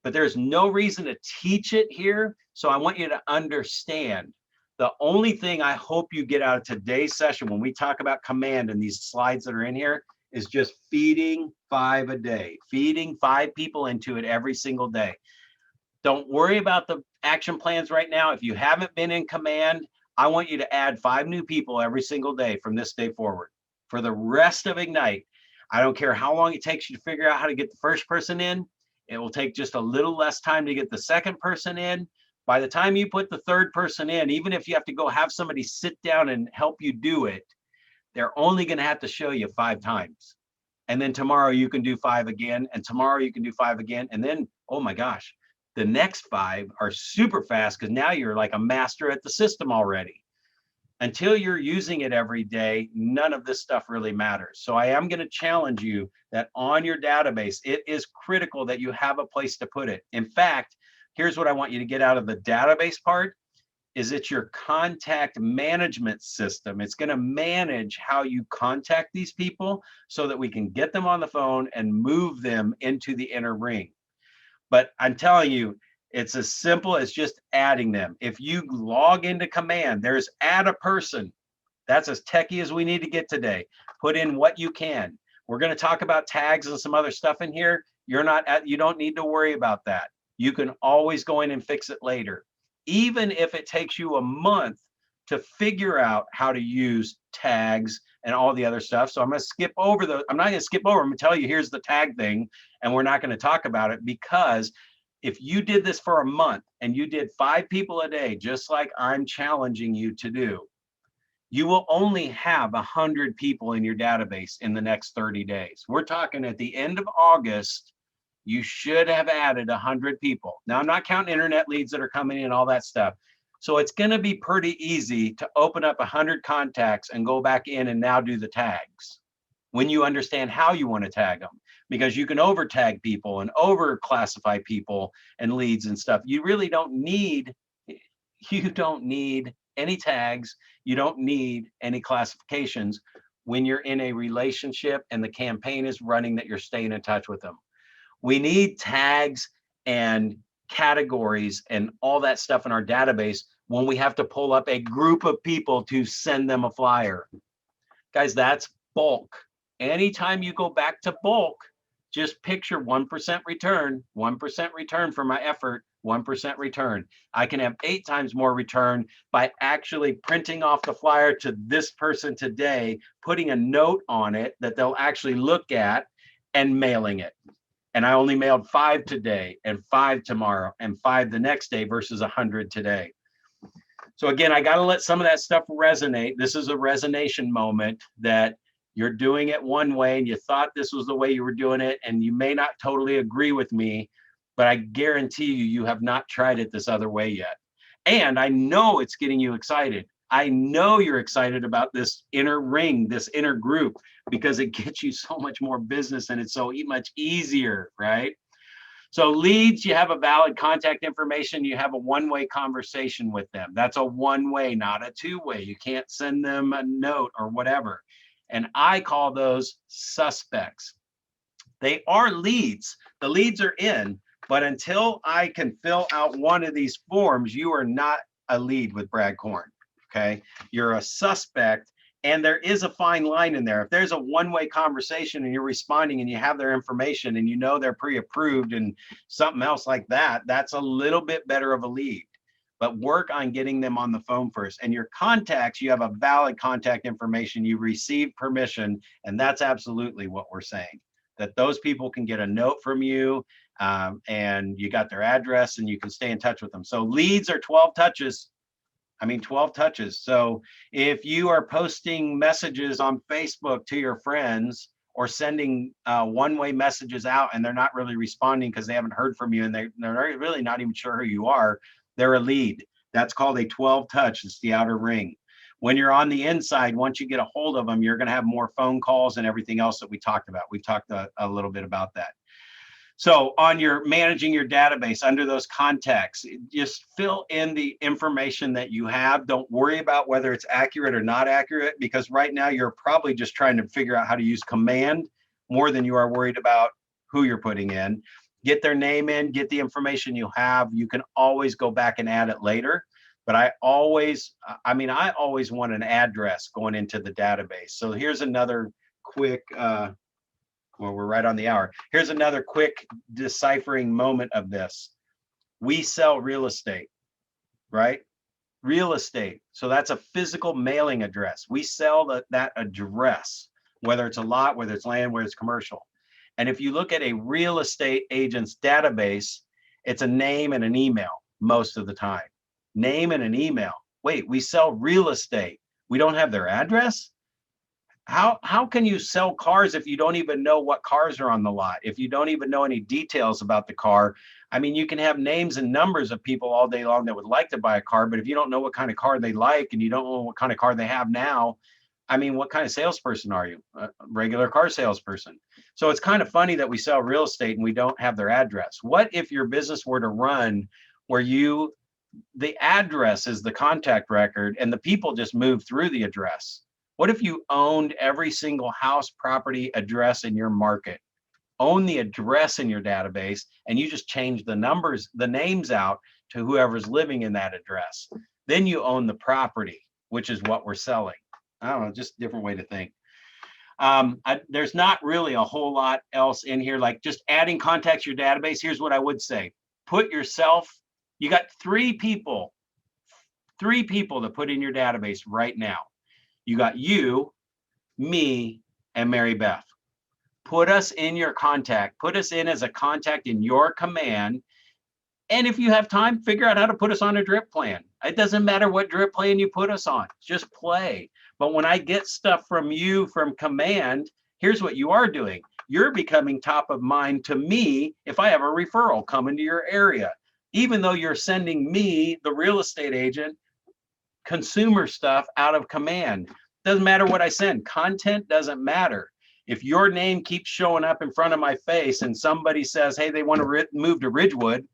But there's no reason to teach it here. So I want you to understand. The only thing I hope you get out of today's session when we talk about Command and these slides that are in here is just feeding 5 a day, feeding 5 people into it every single day. Don't worry about the action plans right now. If you haven't been in Command, I want you to add 5 new people every single day from this day forward. For the rest of Ignite, I don't care how long it takes you to figure out how to get the first person in. It will take just a little less time to get the second person in. By the time you put the third person in, even if you have to go have somebody sit down and help you do it, they're only going to have to show you 5 times. And then tomorrow you can do 5 again, and tomorrow you can do 5 again. And then, oh my gosh, the next 5 are super fast because now you're like a master at the system already. Until you're using it every day, none of this stuff really matters. So I am going to challenge you that on your database, it is critical that you have a place to put it. In fact, here's what I want you to get out of the database part, is it's your contact management system. It's going to manage how you contact these people so that we can get them on the phone and move them into the inner ring. But I'm telling you, it's as simple as just adding them. If you log into Command, there's add a person. That's as techie as we need to get today. Put in what you can. We're going to talk about tags and some other stuff in here. You don't need to worry about that. You can always go in and fix it later. Even if it takes you a month to figure out how to use tags and all the other stuff. So I'm going to skip over I'm not going to skip over. I'm going to tell you, here's the tag thing, and we're not going to talk about it, because if you did this for a month and you did 5 people a day, just like I'm challenging you to do, you will only have 100 people in your database in the next 30 days. We're talking at the end of August, you should have added 100 people. Now, I'm not counting internet leads that are coming in and all that stuff. So it's going to be pretty easy to open up 100 contacts and go back in and now do the tags when you understand how you want to tag them, because you can over tag people and over classify people and leads and stuff. You really don't need, any tags. You don't need any classifications when you're in a relationship and the campaign is running, that you're staying in touch with them. We need tags and categories and all that stuff in our database when we have to pull up a group of people to send them a flyer. Guys, that's bulk. Anytime you go back to bulk, just picture 1% return, 1% return for my effort, 1% return. I can have 8 times more return by actually printing off the flyer to this person today, putting a note on it that they'll actually look at, and mailing it. And I only mailed 5 today and 5 tomorrow and 5 the next day versus 100 today. So again, I got to let some of that stuff resonate. This is a resonation moment, that you're doing it one way and you thought this was the way you were doing it, and you may not totally agree with me, but I guarantee you, you have not tried it this other way yet. And I know it's getting you excited. I know you're excited about this inner ring, this inner group, because it gets you so much more business and it's so much easier, right? So leads, you have a valid contact information, you have a one-way conversation with them. That's a one-way, not a two-way. You can't send them a note or whatever. And I call those suspects. They are leads. The leads are in, but until I can fill out one of these forms, you are not a lead with Brad Korn, okay? You're a suspect. And there is a fine line in there. If there's a one-way conversation and you're responding and you have their information and you know they're pre-approved and something else like that, that's a little bit better of a lead. But work on getting them on the phone first. And your contacts, you have a valid contact information, you received permission, and that's absolutely what we're saying. That those people can get a note from you and you got their address and you can stay in touch with them. So leads are 12 touches. 12 touches. So if you are posting messages on Facebook to your friends or sending one-way messages out and they're not really responding because they haven't heard from you and they're really not even sure who you are, they're a lead. That's called a 12 touch. It's the outer ring. When you're on the inside, once you get a hold of them, you're going to have more phone calls and everything else that we talked about. We talked a little bit about that. So on your managing your database under those contacts, just fill in the information that you have. Don't worry about whether it's accurate or not accurate, because right now you're probably just trying to figure out how to use command more than you are worried about who you're putting in. Get their name in, get the information you have. You can always go back and add it later. But I always want an address going into the database. So here's another quick, well, we're right on the hour. Here's another quick deciphering moment of this. We sell real estate, right? Real estate. So that's a physical mailing address. We sell that address, whether it's a lot, whether it's land, whether it's commercial. And if you look at a real estate agent's database, it's a name and an email most of the time. Name and an email. Wait, we sell real estate. We don't have their address? How can you sell cars if you don't even know what cars are on the lot? If you don't even know any details about the car? I mean, you can have names and numbers of people all day long that would like to buy a car, but if you don't know what kind of car they like and you don't know what kind of car they have now, I mean, what kind of salesperson are you? A regular car salesperson. So it's kind of funny that we sell real estate and we don't have their address. What if your business were to run where the address is the contact record and the people just move through the address? What if you owned every single house, property, address in your market? Own the address in your database and you just change the numbers, the names out to whoever's living in that address. Then you own the property, which is what we're selling. I don't know, just a different way to think. There's not really a whole lot else in here, like just adding contacts to your database. Here's what I would say. You got three people to put in your database right now. You got you, me, and Mary Beth. Put us in your contact. Put us in as a contact in your command. And if you have time, figure out how to put us on a drip plan. It doesn't matter what drip plan you put us on. Just play. But when I get stuff from you from command, here's what you are doing. You're becoming top of mind to me if I have a referral coming to your area. Even though you're sending me, the real estate agent, consumer stuff out of command. Doesn't matter what I send. Content doesn't matter. If your name keeps showing up in front of my face and somebody says, hey, they want to move to Ridgewood,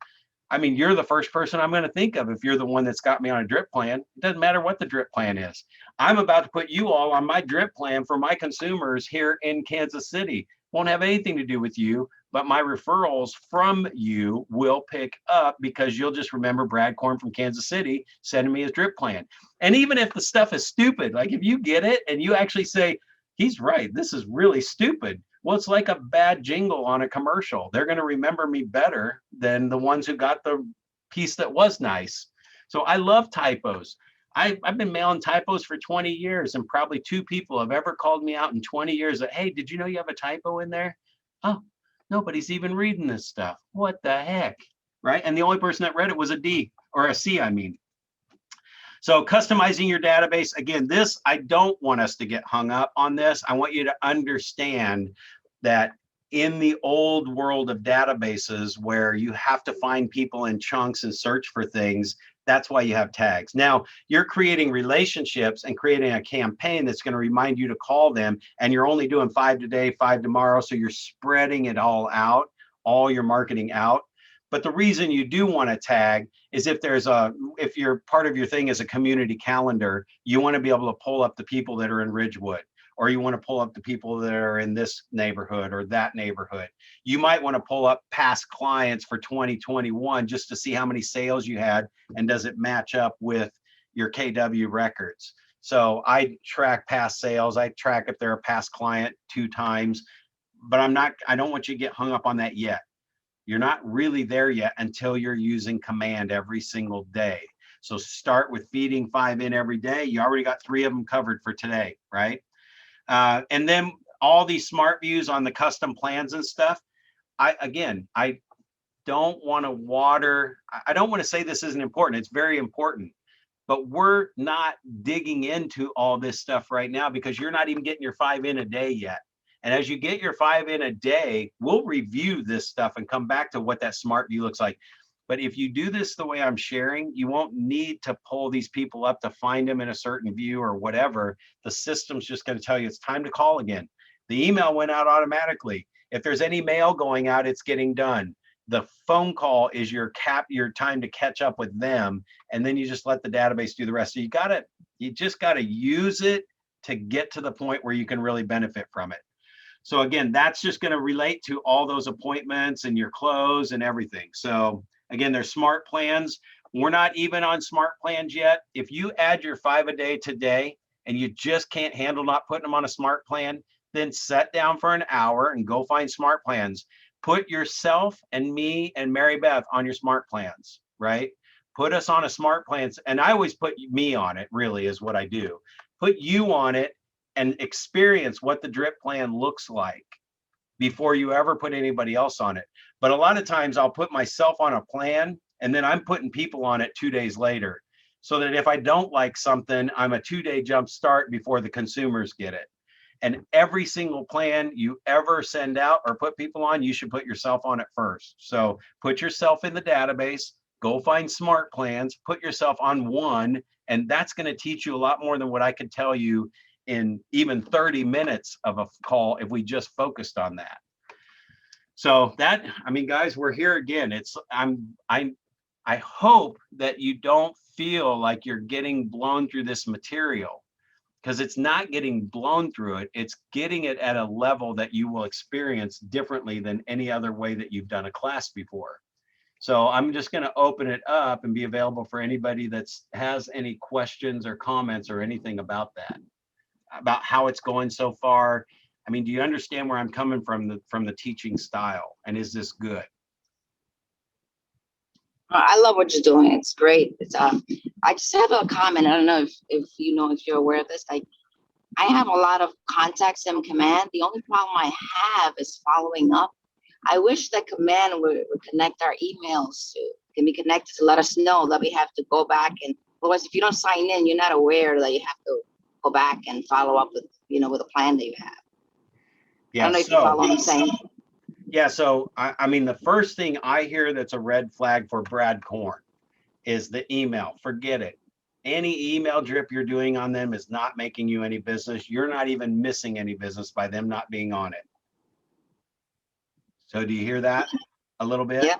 I mean, you're the first person I'm going to think of if you're the one that's got me on a drip plan. It doesn't matter what the drip plan is. I'm about to put you all on my drip plan for my consumers here in Kansas City. Won't have anything to do with you, but my referrals from you will pick up because you'll just remember Brad Korn from Kansas City sending me his drip plan. And even if the stuff is stupid, like if you get it and you actually say, he's right, this is really stupid. Well, it's like a bad jingle on a commercial. They're going to remember me better than the ones who got the piece that was nice. So I love typos. I've been mailing typos for 20 years and probably 2 people have ever called me out in 20 years that, hey, did you know you have a typo in there? Oh, nobody's even reading this stuff. What the heck, right? And the only person that read it was a D or a C, I mean. So customizing your database, again, this, I don't want us to get hung up on this. I want you to understand that in the old world of databases where you have to find people in chunks and search for things, That's why you have tags. Now you're creating relationships and creating a campaign that's going to remind you to call them, and you're only doing 5 today, 5 tomorrow. So you're spreading it all out, all your marketing out. But the reason you do want to tag is if your part of your thing is a community calendar, you want to be able to pull up the people that are in Ridgewood, or you want to pull up the people that are in this neighborhood or that neighborhood. You might want to pull up past clients for 2021 just to see how many sales you had and does it match up with your KW records. So I track past sales. I track if they're a past client 2 times, but I don't want you to get hung up on that yet. You're not really there yet until you're using command every single day. So start with feeding 5 in every day. You already got 3 of them covered for today, right? And then all these smart views on the custom plans and stuff. I don't want to say this isn't important. It's very important, but we're not digging into all this stuff right now because you're not even getting your 5 in a day yet. And as you get your 5 in a day, we'll review this stuff and come back to what that smart view looks like. But if you do this the way I'm sharing, you won't need to pull these people up to find them in a certain view or whatever. The system's just going to tell you it's time to call again. The email went out automatically. If there's any mail going out, it's getting done. The phone call is your time to catch up with them. And then you just let the database do the rest. So you just got to use it to get to the point where you can really benefit from it. So again, that's just going to relate to all those appointments and your close and everything. So again, there's smart plans. We're not even on smart plans yet. If you add your 5 a day today and you just can't handle not putting them on a smart plan, then sit down for an hour and go find smart plans. Put yourself and me and Mary Beth on your smart plans, right? Put us on a smart plans. And I always put me on it, really, is what I do. Put you on it and experience what the drip plan looks like before you ever put anybody else on it. But a lot of times I'll put myself on a plan and then I'm putting people on it 2 days later. So that if I don't like something, I'm a 2-day jump start before the consumers get it. And every single plan you ever send out or put people on, you should put yourself on it first. So put yourself in the database, go find smart plans, put yourself on one, and that's going to teach you a lot more than what I could tell you in even 30 minutes of a call if we just focused on that. So that, I mean, guys, we're here again. I hope that you don't feel like you're getting blown through this material, because it's not getting blown through it. It's getting it at a level that you will experience differently than any other way that you've done a class before. So I'm just going to open it up and be available for anybody that has any questions or comments or anything about that, about how it's going so far. I mean, do you understand where I'm coming from the teaching style? And is this good? I love what you're doing. It's great. It's I just have a comment. I don't know if you're aware of this. I have a lot of contacts in command. The only problem I have is following up. I wish that command would connect our emails can be connected to let us know that we have to go back, and otherwise if you don't sign in, you're not aware that you have to go back and follow up with with a plan that you have. Yeah, I don't know if you follow what I'm saying. Yeah, so I mean, the first thing I hear that's a red flag for Brad Korn is the email. Forget it. Any email drip you're doing on them is not making you any business. You're not even missing any business by them not being on it. So do you hear that a little bit? Yeah.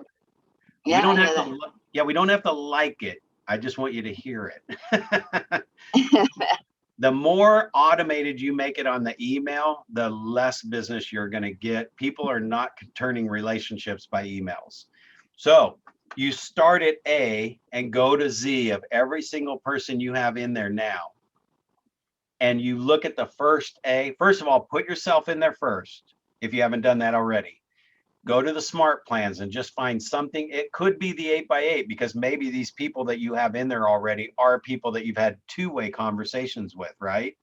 Yeah, we don't have to. Yeah, we don't have to like it. I just want you to hear it. The more automated you make it on the email, the less business you're going to get. People are not turning relationships by emails. So you start at A and go to Z of every single person you have in there now. And you look at the first A. First of all, put yourself in there first, if you haven't done that already. Go to the smart plans and just find something. It could be the 8x8, because maybe these people that you have in there already are people that you've had 2-way conversations with, right?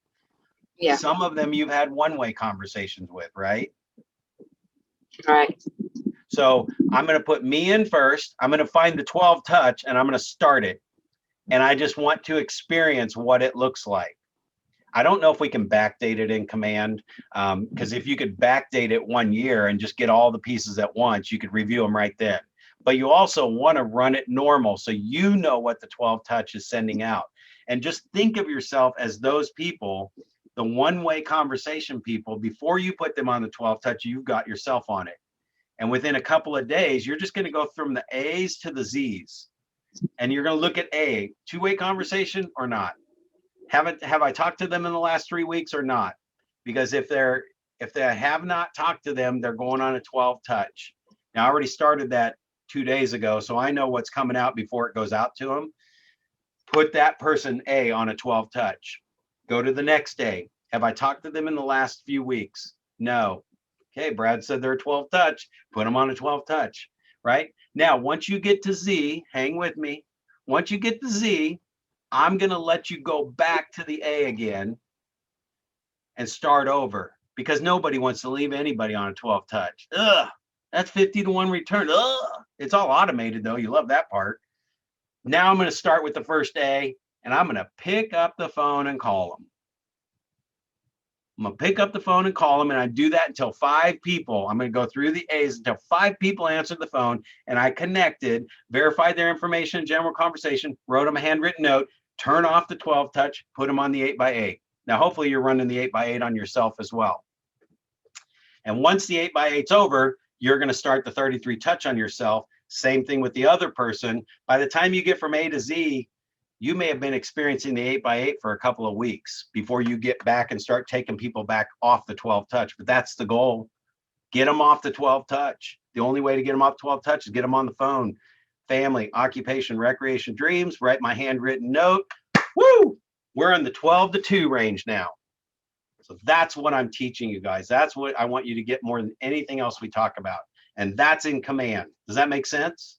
Yeah. Some of them you've had 1-way conversations with, right? Correct. So I'm going to put me in first. I'm going to find the 12 touch and I'm going to start it. And I just want to experience what it looks like. I don't know if we can backdate it in command, because if you could backdate it 1 year and just get all the pieces at once, you could review them right then. but you also want to run it normal so you know what the 12 touch is sending out. And just think of yourself as those people, the one-way conversation people. Before you put them on the 12 touch, you've got yourself on it. And within a couple of days, you're just going to go from the A's to the Z's. And you're going to look at A, two-way conversation or not? Have I talked to them in the last 3 weeks or not? Because if they have not talked to them, they're going on a 12 touch. Now, I already started that 2 days ago, so I know what's coming out before it goes out to them. Put that person A on a 12 touch. Go to the next day. Have I talked to them in the last few weeks? No. Okay, Brad said they're a 12 touch. Put them on a 12 touch, right? Now, once you get to Z, hang with me. Once you get to Z, I'm going to let you go back to the A again and start over, because nobody wants to leave anybody on a 12 touch. Ugh, that's 50 to 1 return. Ugh, it's all automated though. You love that part. Now I'm going to start with the first A, and I'm going to pick up the phone and call them. I'm going to pick up the phone and call them, and I do that until 5 people. I'm going to go through the A's until 5 people answered the phone, and I connected, verified their information, general conversation, wrote them a handwritten note, turn off the 12 touch, put them on the 8x8. Now, hopefully you're running the 8x8 on yourself as well. And once the 8x8's over, you're going to start the 33 touch on yourself. Same thing with the other person. By the time you get from A to Z, you may have been experiencing the 8x8 for a couple of weeks before you get back and start taking people back off the 12 touch. But that's the goal. Get them off the 12 touch. The only way to get them off 12 touch is get them on the phone. Family, occupation, recreation, dreams, write my handwritten note. Woo! We're in the 12 to 2 range now. So that's what I'm teaching you guys. That's what I want you to get more than anything else we talk about. And that's in command. Does that make sense?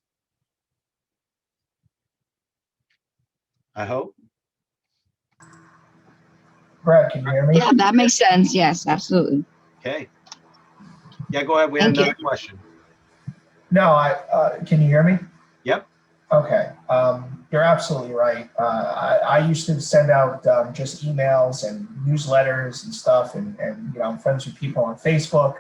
I hope. Brad, can you hear me? Yeah, that makes sense. Yes, absolutely. Okay. Yeah, go ahead. We had Thank you. another question. No, can you hear me? Yep. Okay. You're absolutely right. I used to send out just emails and newsletters and stuff, and I'm friends with people on Facebook.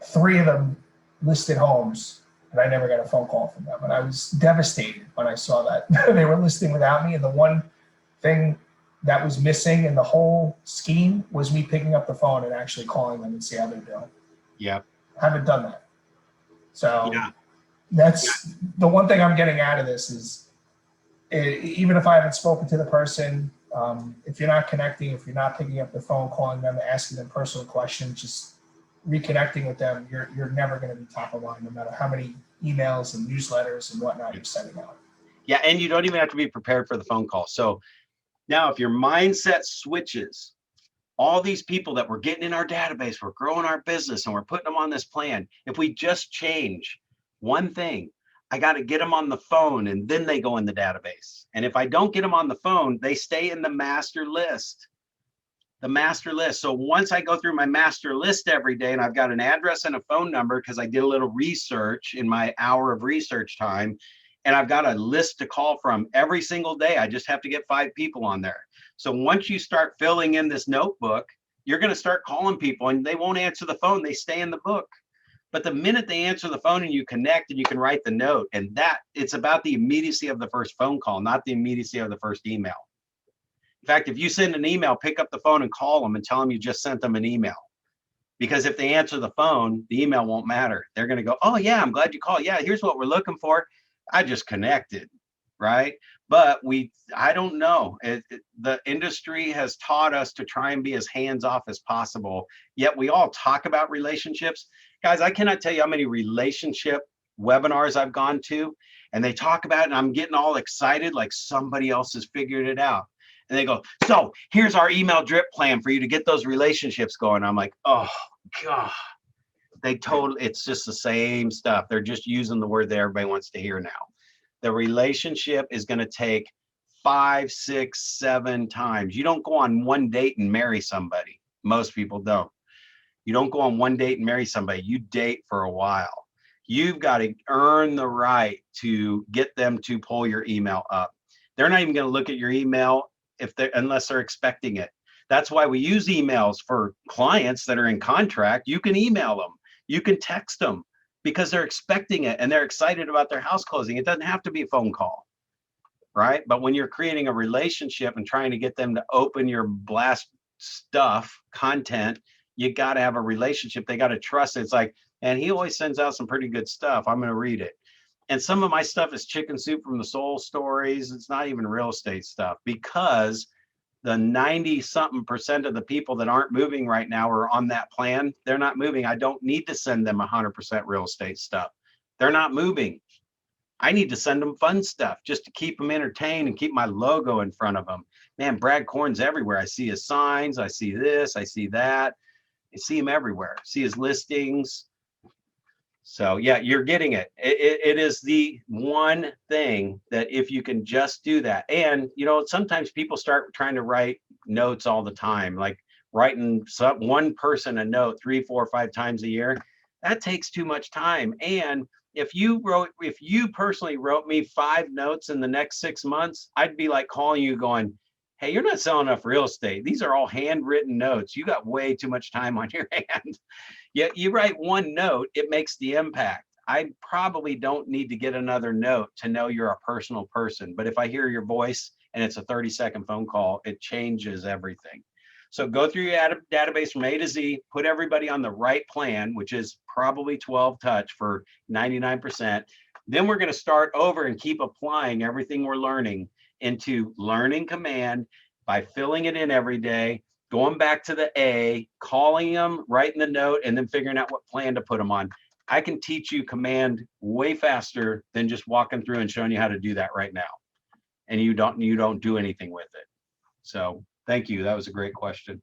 3 of them listed homes, and I never got a phone call from them. And I was devastated when I saw that they were listing without me. And the one thing that was missing in the whole scheme was me picking up the phone and actually calling them and see how they're doing. Yeah. Haven't done that. So Yeah. that's the one thing I'm getting out of this is even if I haven't spoken to the person, if you're not connecting, if you're not picking up the phone, calling them, asking them personal questions, just reconnecting with them, you're never going to be top of mind, no matter how many emails and newsletters and whatnot you're sending out. Yeah, and you don't even have to be prepared for the phone call. So now if your mindset switches, all these people that we're getting in our database, we're growing our business and we're putting them on this plan. If we just change one thing, I got to get them on the phone and then they go in the database. And if I don't get them on the phone, they stay in the master list. The master list. So once I go through my master list every day and I've got an address and a phone number because I did a little research in my hour of research time, and I've got a list to call from every single day. I just have to get 5 people on there. So once you start filling in this notebook, you're going to start calling people and they won't answer the phone. They stay in the book. But the minute they answer the phone and you connect and you can write the note, and that it's about the immediacy of the first phone call, not the immediacy of the first email. In fact, if you send an email, pick up the phone and call them and tell them you just sent them an email. Because if they answer the phone, the email won't matter. They're going to go, oh yeah, I'm glad you called. Yeah, here's what we're looking for. I just connected, right? But I don't know. The industry has taught us to try and be as hands-off as possible. Yet we all talk about relationships. Guys, I cannot tell you how many relationship webinars I've gone to, and they talk about it, and I'm getting all excited like somebody else has figured it out. And they go, so here's our email drip plan for you to get those relationships going. I'm like, oh God, it's just the same stuff. They're just using the word that everybody wants to hear now. The relationship is going to take 5, 6, 7 times. You don't go on one date and marry somebody. Most people don't. You don't go on one date and marry somebody. You date for a while. You've got to earn the right to get them to pull your email up. They're not even going to look at your email unless they're expecting it. That's why we use emails for clients that are in contract. You can email them, you can text them, because they're expecting it and they're excited about their house closing. It doesn't have to be a phone call, right? But when you're creating a relationship and trying to get them to open your blast stuff, content, you got to have a relationship. They got to trust it. It's like, and he always sends out some pretty good stuff. I'm going to read it. And some of my stuff is chicken soup from the soul stories. It's not even real estate stuff, because the 90-something% of the people that aren't moving right now are on that plan. They're not moving. I don't need to send them 100% real estate stuff. They're not moving. I need to send them fun stuff just to keep them entertained and keep my logo in front of them. Man, Brad Korn's everywhere. I see his signs. I see this. I see that. I see him everywhere. See his listings. So yeah, you're getting it. It is the one thing that if you can just do that. And, you know, sometimes people start trying to write notes all the time, like writing one person a note 3, 4, 5 times a year. That takes too much time. And if you personally wrote me 5 notes in the next 6 months, I'd be like calling you going, hey, you're not selling enough real estate. These are all handwritten notes. You got way too much time on your hands. Yeah, you write one note, it makes the impact. I probably don't need to get another note to know you're a personal person. But if I hear your voice and it's a 30-second phone call, it changes everything. So go through your database from A to Z, put everybody on the right plan, which is probably 12 touch for 99%. Then we're going to start over and keep applying everything we're learning into learning command by filling it in every day, going back to the A, calling them, writing the note, and then figuring out what plan to put them on. I can teach you command way faster than just walking through and showing you how to do that right now. And you don't do anything with it. So thank you. That was a great question.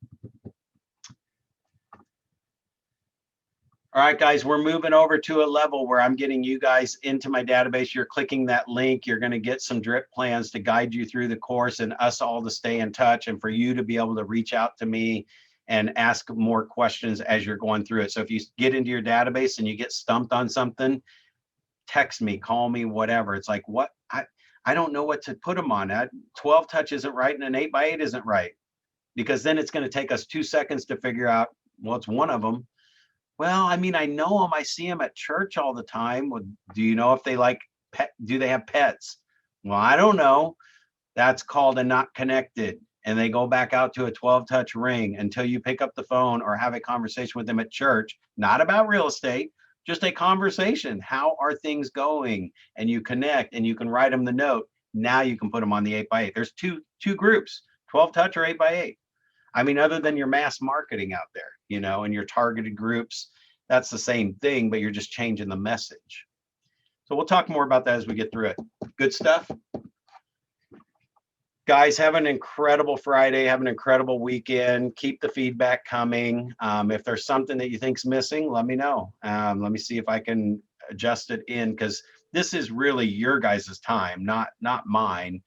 All right, guys, we're moving over to a level where I'm getting you guys into my database. You're clicking that link. You're going to get some drip plans to guide you through the course and us all to stay in touch and for you to be able to reach out to me and ask more questions as you're going through it. So if you get into your database and you get stumped on something, text me, call me, whatever. It's like, what? I don't know what to put them on. 12 touch isn't right and an 8x8 isn't right, because then it's going to take us 2 seconds to figure out, well, it's one of them. Well, I mean, I know them. I see them at church all the time. Well, do you know if they like do they have pets? Well, I don't know. That's called a not connected. And they go back out to a 12 touch ring until you pick up the phone or have a conversation with them at church, not about real estate, just a conversation. How are things going? And you connect and you can write them the note. Now you can put them on the 8x8. There's two groups, 12 touch or 8x8. I mean, other than your mass marketing out there, you know, and your targeted groups, that's the same thing, but you're just changing the message. So we'll talk more about that as we get through it. Good stuff. Guys, have an incredible Friday. Have an incredible weekend. Keep the feedback coming. If there's something that you think's missing, let me know. Let me see if I can adjust it in, because this is really your guys' time, not mine.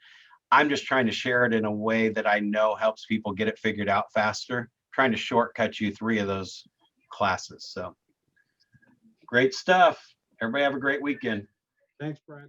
I'm just trying to share it in a way that I know helps people get it figured out faster, trying to shortcut you 3 of those classes. So great stuff. Everybody have a great weekend. Thanks, Brad.